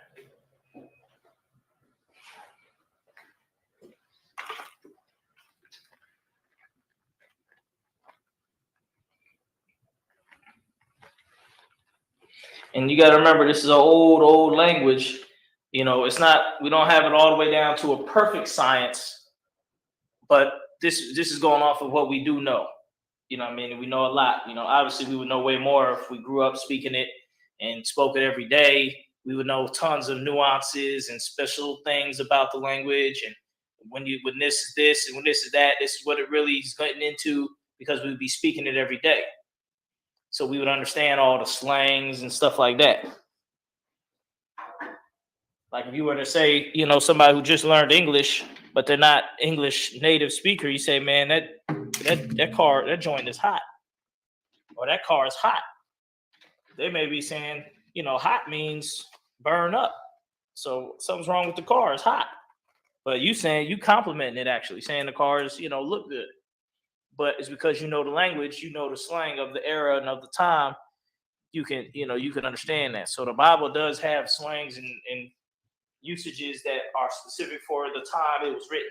And you got to remember, this is an old language. You know, it's not, we don't have it all the way down to a perfect science, but this is going off of what we do know. You know what I mean? We know a lot. You know, obviously we would know way more if we grew up speaking it and spoke it every day. We would know tons of nuances and special things about the language. And when this is this and when this is that, this is what it really is getting into, because we would be speaking it every day. So we would understand all the slangs and stuff like that. Like if you were to say, you know, somebody who just learned English, but they're not English native speaker, you say, man, that car, that joint is hot. Or that car is hot. They may be saying, you know, hot means burn up. So something's wrong with the car, it's hot. But you complimenting it actually, saying the cars, you know, look good. But it's because you know the language, you know the slang of the era and of the time, you can understand that. So the Bible does have slangs and usages that are specific for the time it was written.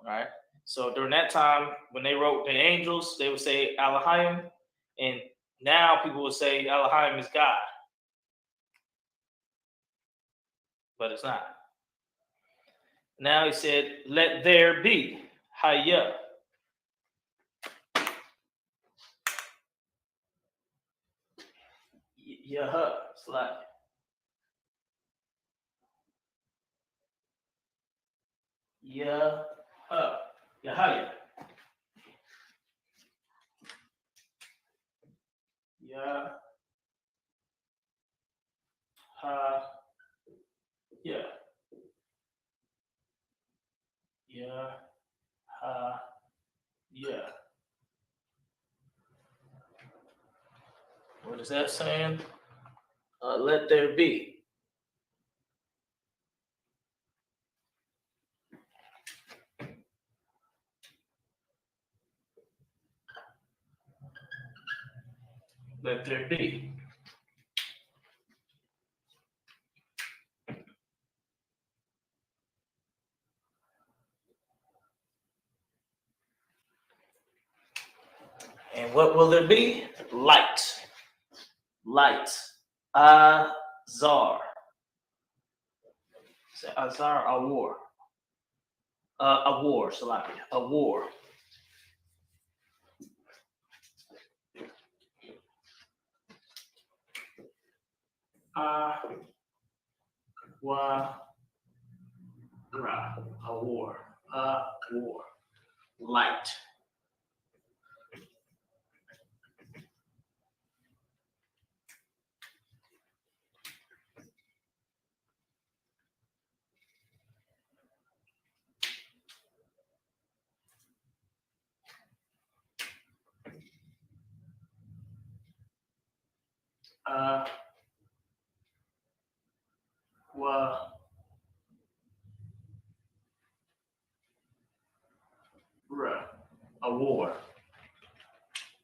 All right. So during that time, when they wrote the angels, they would say Alahayim, and now people would say Alahayim is God. But it's not. Now he said, let there be. Hayya. Yeah, slide. Yeah, Yahaya. Yeah, yeah, yeah, yeah. What is that saying? Let there be. Let there be. And what will there be? Light. Light. Azar. Azar, a war. A war, Salaki. A war. Wa. Ra. A war. A war. Light. Wa. Ra. A war.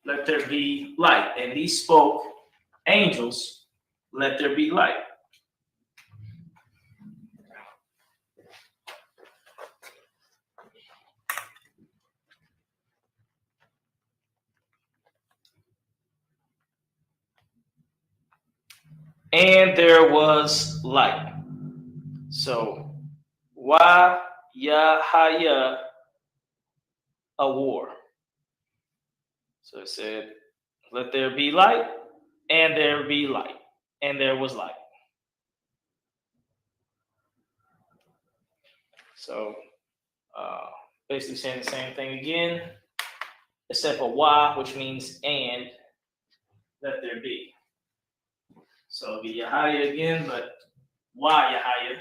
Let there be light. And these spoke angels, let there be light. And there was light. So, Wa Yahaya, a war. So it said, let there be light, and there be light. And there was light. So, basically saying the same thing again, except for Wa, which means and, let there be. So it'll be Yahaya again, but Wa Yahaya.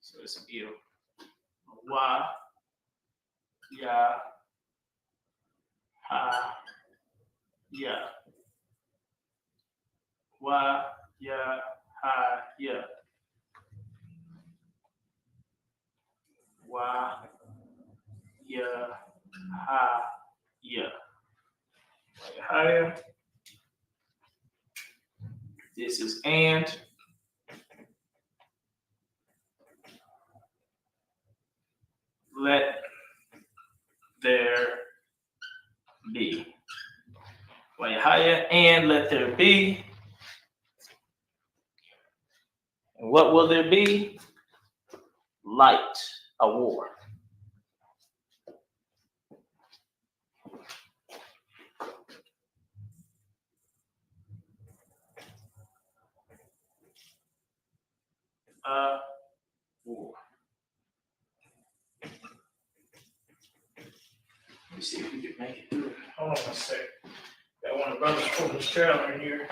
So it's a beautiful. Wa Ya Ha Ya. Wa Ya Ha Ya. Wa Ya Ha Ya. Yahaya. This is and. Let there be. Wayahaya, and let there be. And what will there be? Light, a war. War. Let me see if we can make it through. Hold on a sec. Got one of the brothers pull his trailer in here.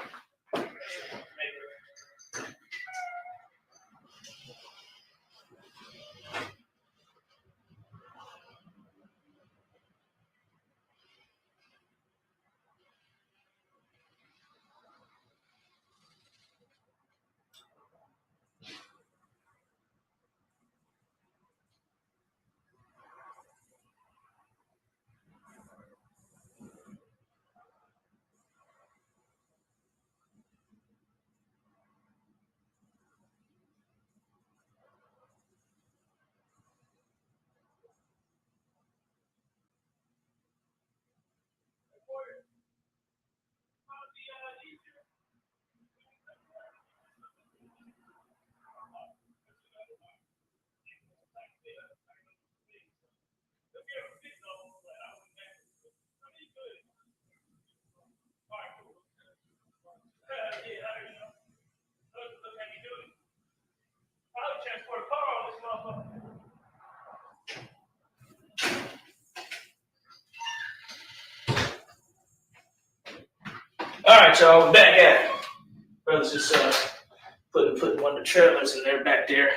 All right, y'all, we're back at it. Brothers just putting one of the trailers in there back there.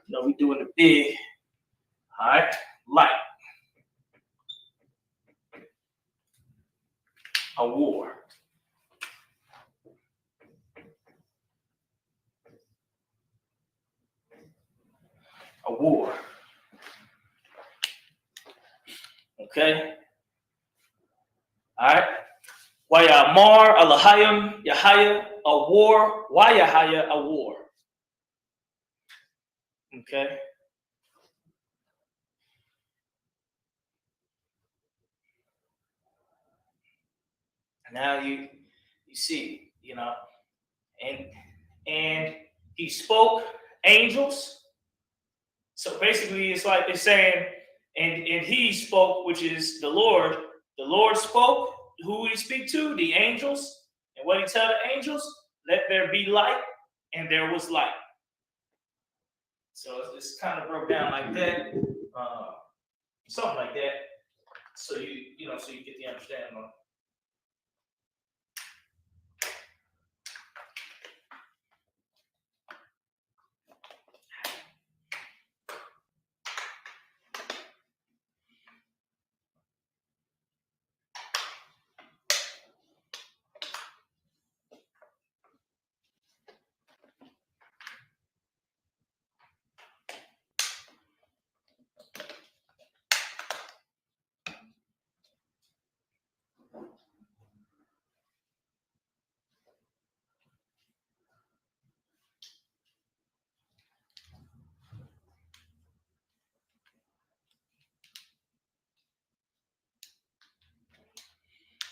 You know, we doing the big, all right, light. A war. A war. Okay. All right. Wayamar Alahayim Yahaya, a war. Wayahaya, a war. Okay. Now you see, you know, and he spoke angels. So basically, it's like it's saying, and he spoke, which is the Lord. The Lord spoke. Who would he speak to? The angels. And what he tell the angels? Let there be light, and there was light. So it's kind of broke down like that, something like that. So you know, so you get the understanding of.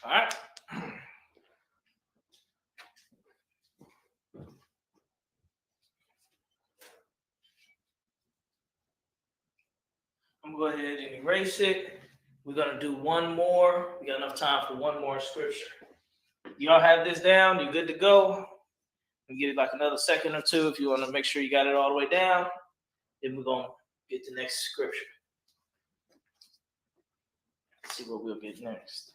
All right. I'm gonna go ahead and erase it. We're gonna do one more. We got enough time for one more scripture. Y'all have this down? You good to go? We give it like another second or two if you want to make sure you got it all the way down. Then we're gonna get the next scripture. Let's see what we'll get next.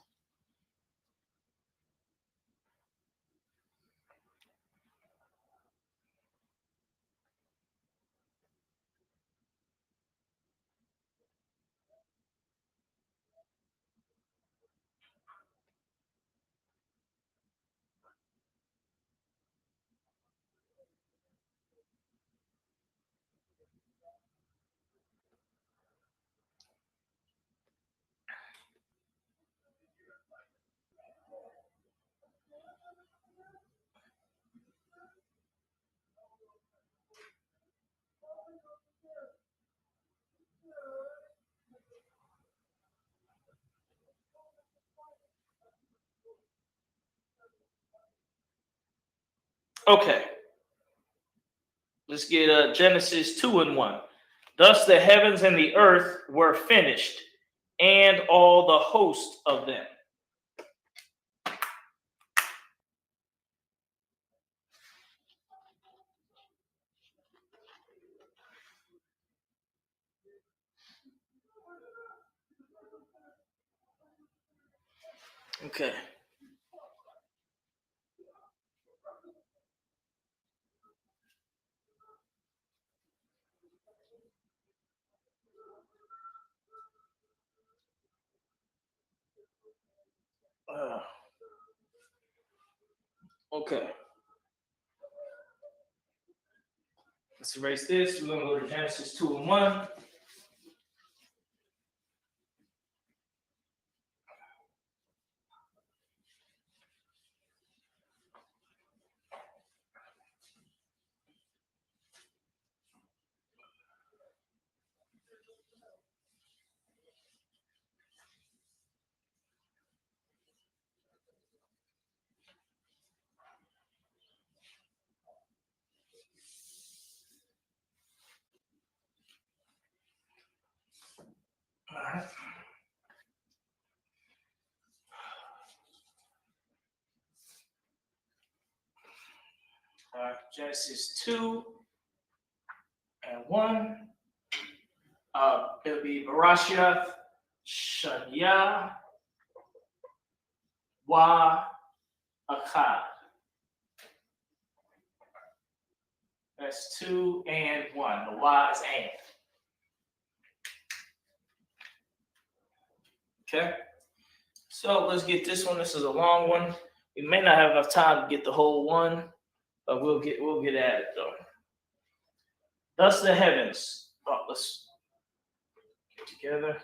Okay. Let's get Genesis 2:1. Thus the heavens and the earth were finished, and all the host of them. Okay. Okay. Let's erase this. We're gonna go to Genesis 2:1. All right. All right. Genesis 2:1. It'll be Barashiath, Shania, Wa, Akkad. That's 2 and 1. The Y is and. Okay. So let's get this one. This is a long one. We may not have enough time to get the whole one, but we'll get at it though. Thus the heavens. Oh, let's get together.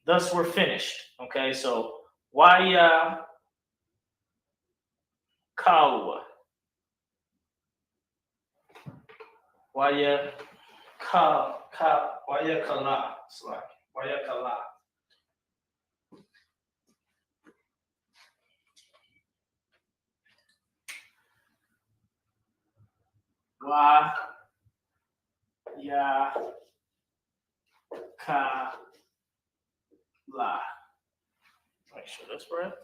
Thus we're finished. Okay, so Waya Kawa. Waya Waya Kala. Waya Kala. Waya Kala. Make sure that's right.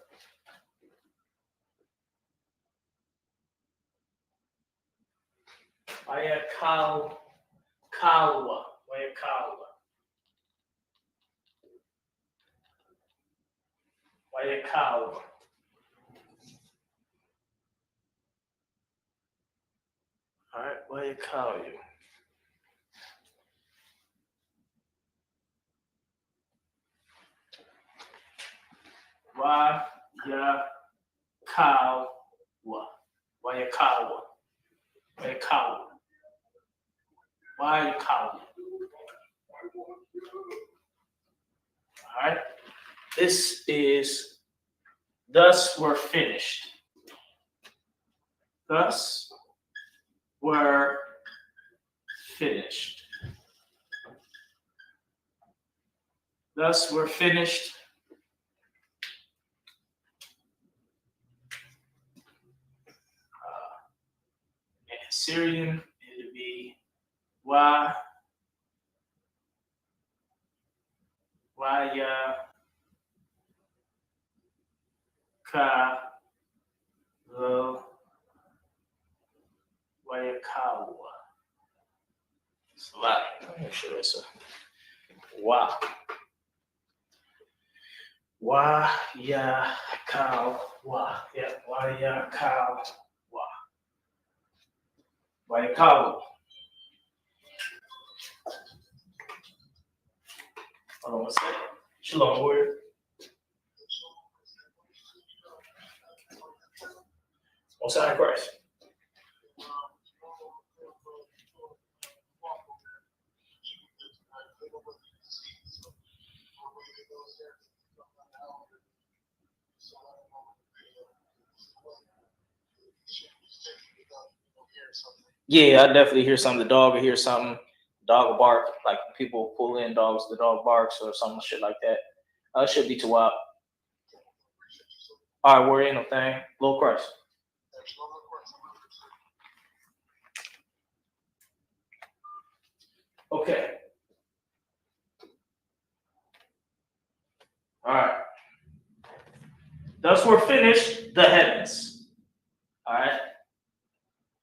Waya Kalwa. Waya Kalwa. Waya Kalwa. All right, Waya Kalwa. Wayakawa. All right. This is thus we're finished. Thus we're finished. Thus we're finished. In Syrian, it would be Waya Ka Lo Wayakawa. It's a lot. Let me make sure that's a Wa. Wayakawa. Yeah, Wayakawa. Wayakawa. Hold on one second. Shalom, warrior. On side of Christ. Yeah, I definitely hear something. The dog will hear something. The dog will bark. Like people pull in dogs, the dog barks or some shit like that. It should be too wild. All right, warrior, no thing. Lord Christ. Okay. All right. Thus we're finished the heavens. All right.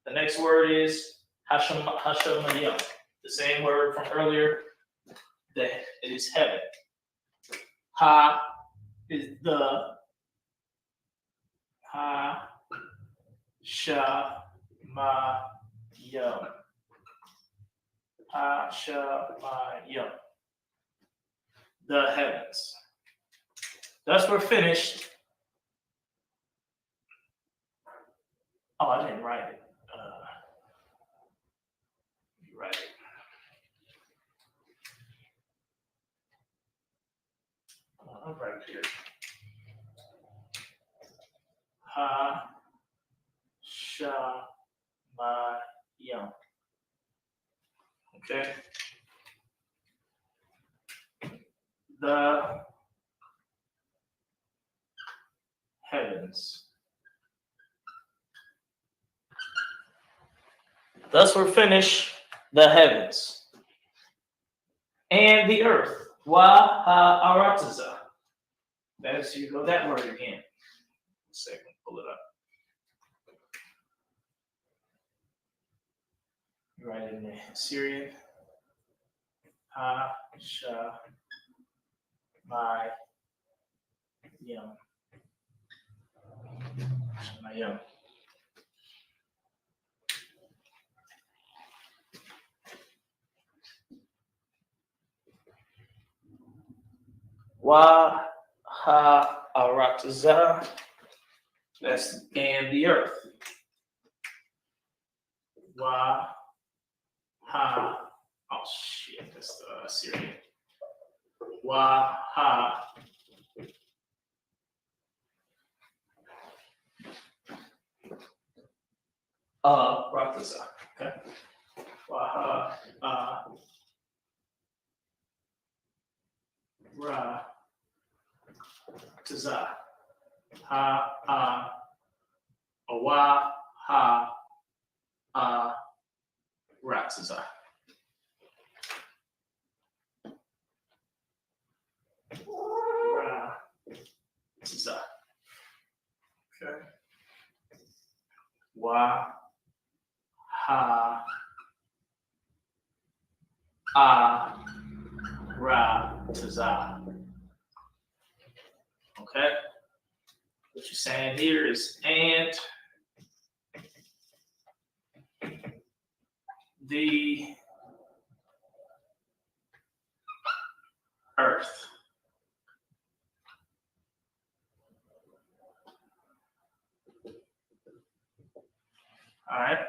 The next word is Hashemayim. The same word from earlier. It is heaven. Ha is the. Hashemayim. Hashemayim. The heavens. Thus we're finished. Oh, I didn't write it. You write it. I'm right here. Hashemayim. Okay. The heavens. Thus we're finished the heavens and the earth. Wa-ha-arataza. That's you go that word again. Second, pull it up. You write it in the Syrian. Ha-sha-my-yum. Shemayim. Wa ha arataza. That's and the earth. Wa ha. Oh shit, that's the Syrian. Wa ha. Rataza. Okay. Wa ha. Ra. Taza. Ha. Wa ha. Rataza. Ra. Okay. Wa ha ra taza. Okay. What you're saying here is and the earth. All right.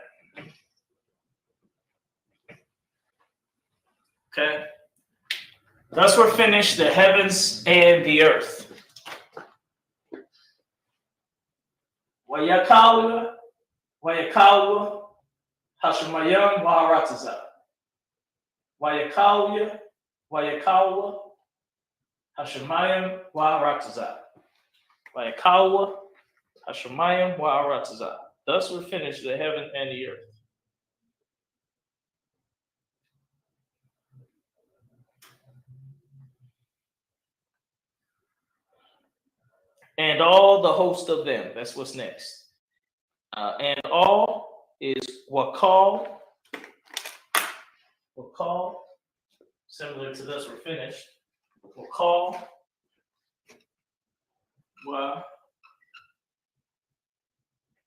Okay. Thus we're finished the heavens and the earth. Wayakawa Hashemayim Waharataza. Wayakawa Hashemayim Waharataza. Wayakawa Hashemayim Waharataza. Thus we're finished the heaven and the earth. And all the host of them. That's what's next. And all is wakal. Wakal. Similar to this, we're finished. Wakal. Wa.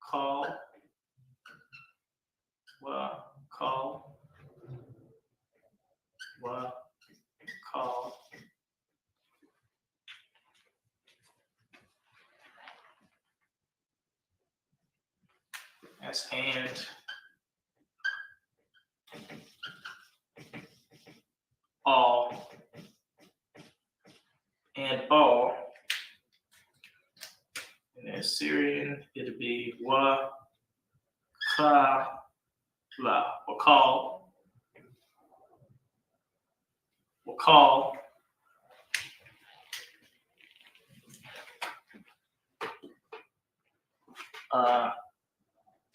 Call. Wa. Call. Wa. Call. That's and all and all. And then Syrian, it'll be wa ka la or call. We'll call.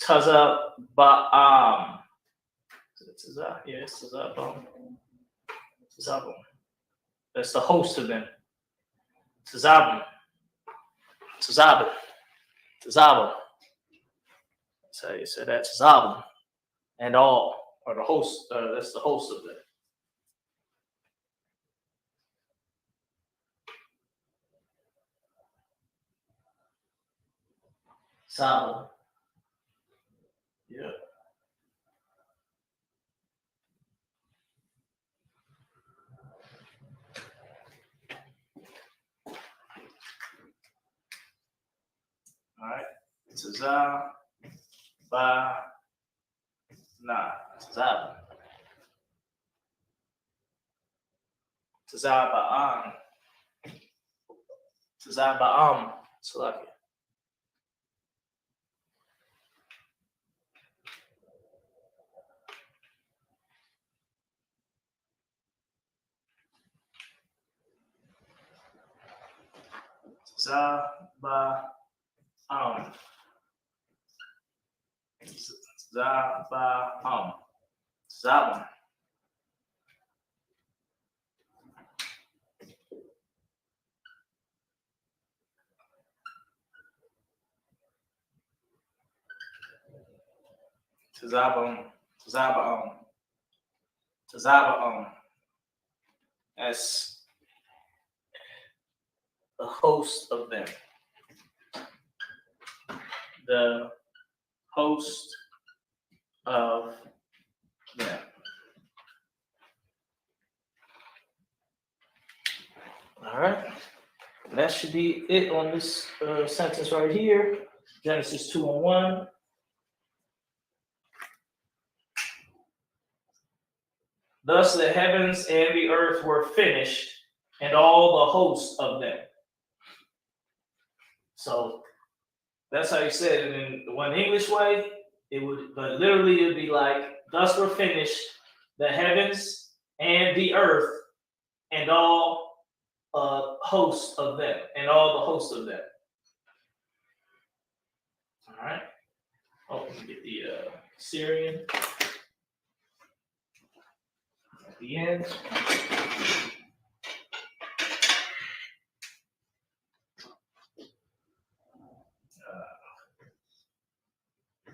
Taza ba'am. Yes, Tazabam. Tazabam. That's the host of them. Tazabam. Tazabam. Tazabam. So you said that Tazabam. And all, or the host, that's the host of them. Sabbath. Yeah. All right. Tazah, ba, na. Tazah. Tazah ba'am. Tazah ba'am. Salakia. Tazah ba'am. Tazah ba'am. Tazah. Tazabam, Tazabam, Tazabam. That's the host of them. the host of them. All right. That should be it on this sentence right here. Genesis 2:1. Thus the heavens and the earth were finished, and all the hosts of them. So that's how you said it in the one English way. It would, but literally it would be like, thus were finished the heavens and the earth, and all hosts of them, and all the hosts of them. All right. Oh, let me get the Syrian at the end.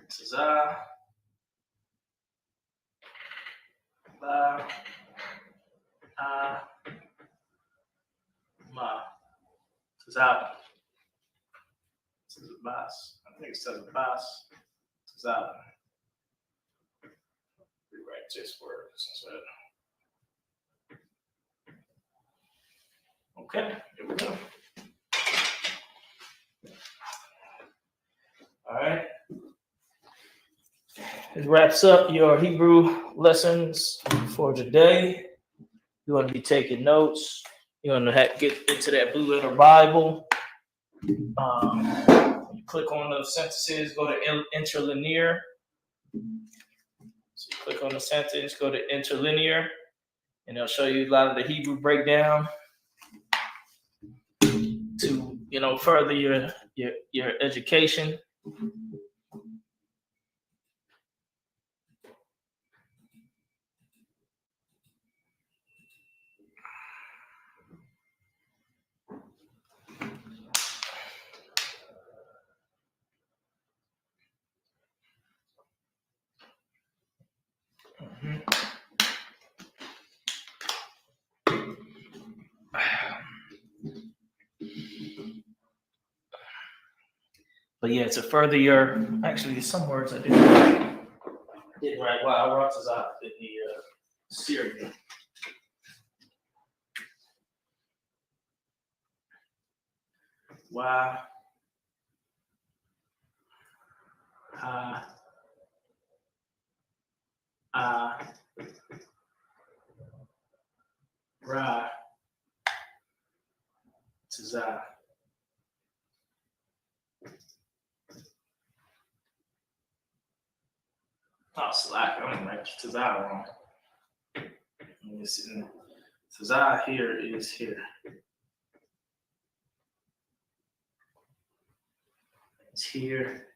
Tazah, La, Ma, Tazah, Tazabas. I think it's Tazabas, Tazah. Rewrite this word instead. Okay, here we go. All right. It wraps up your Hebrew lessons for today. You want to be taking notes. You want to get into that Blue Letter Bible. You click on the sentences, go to interlinear. So you click on the sentence, go to interlinear, and it'll show you a lot of the Hebrew breakdown to, further your education. But yeah, to further your, actually, some words I didn't write while I wrote this out in the Syrian. Why? Ra, Tazah. Oh, slack. I'm going to Tazah wrong. Tazah here is here. It's here.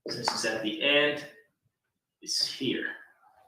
Since it's at the end, it's here.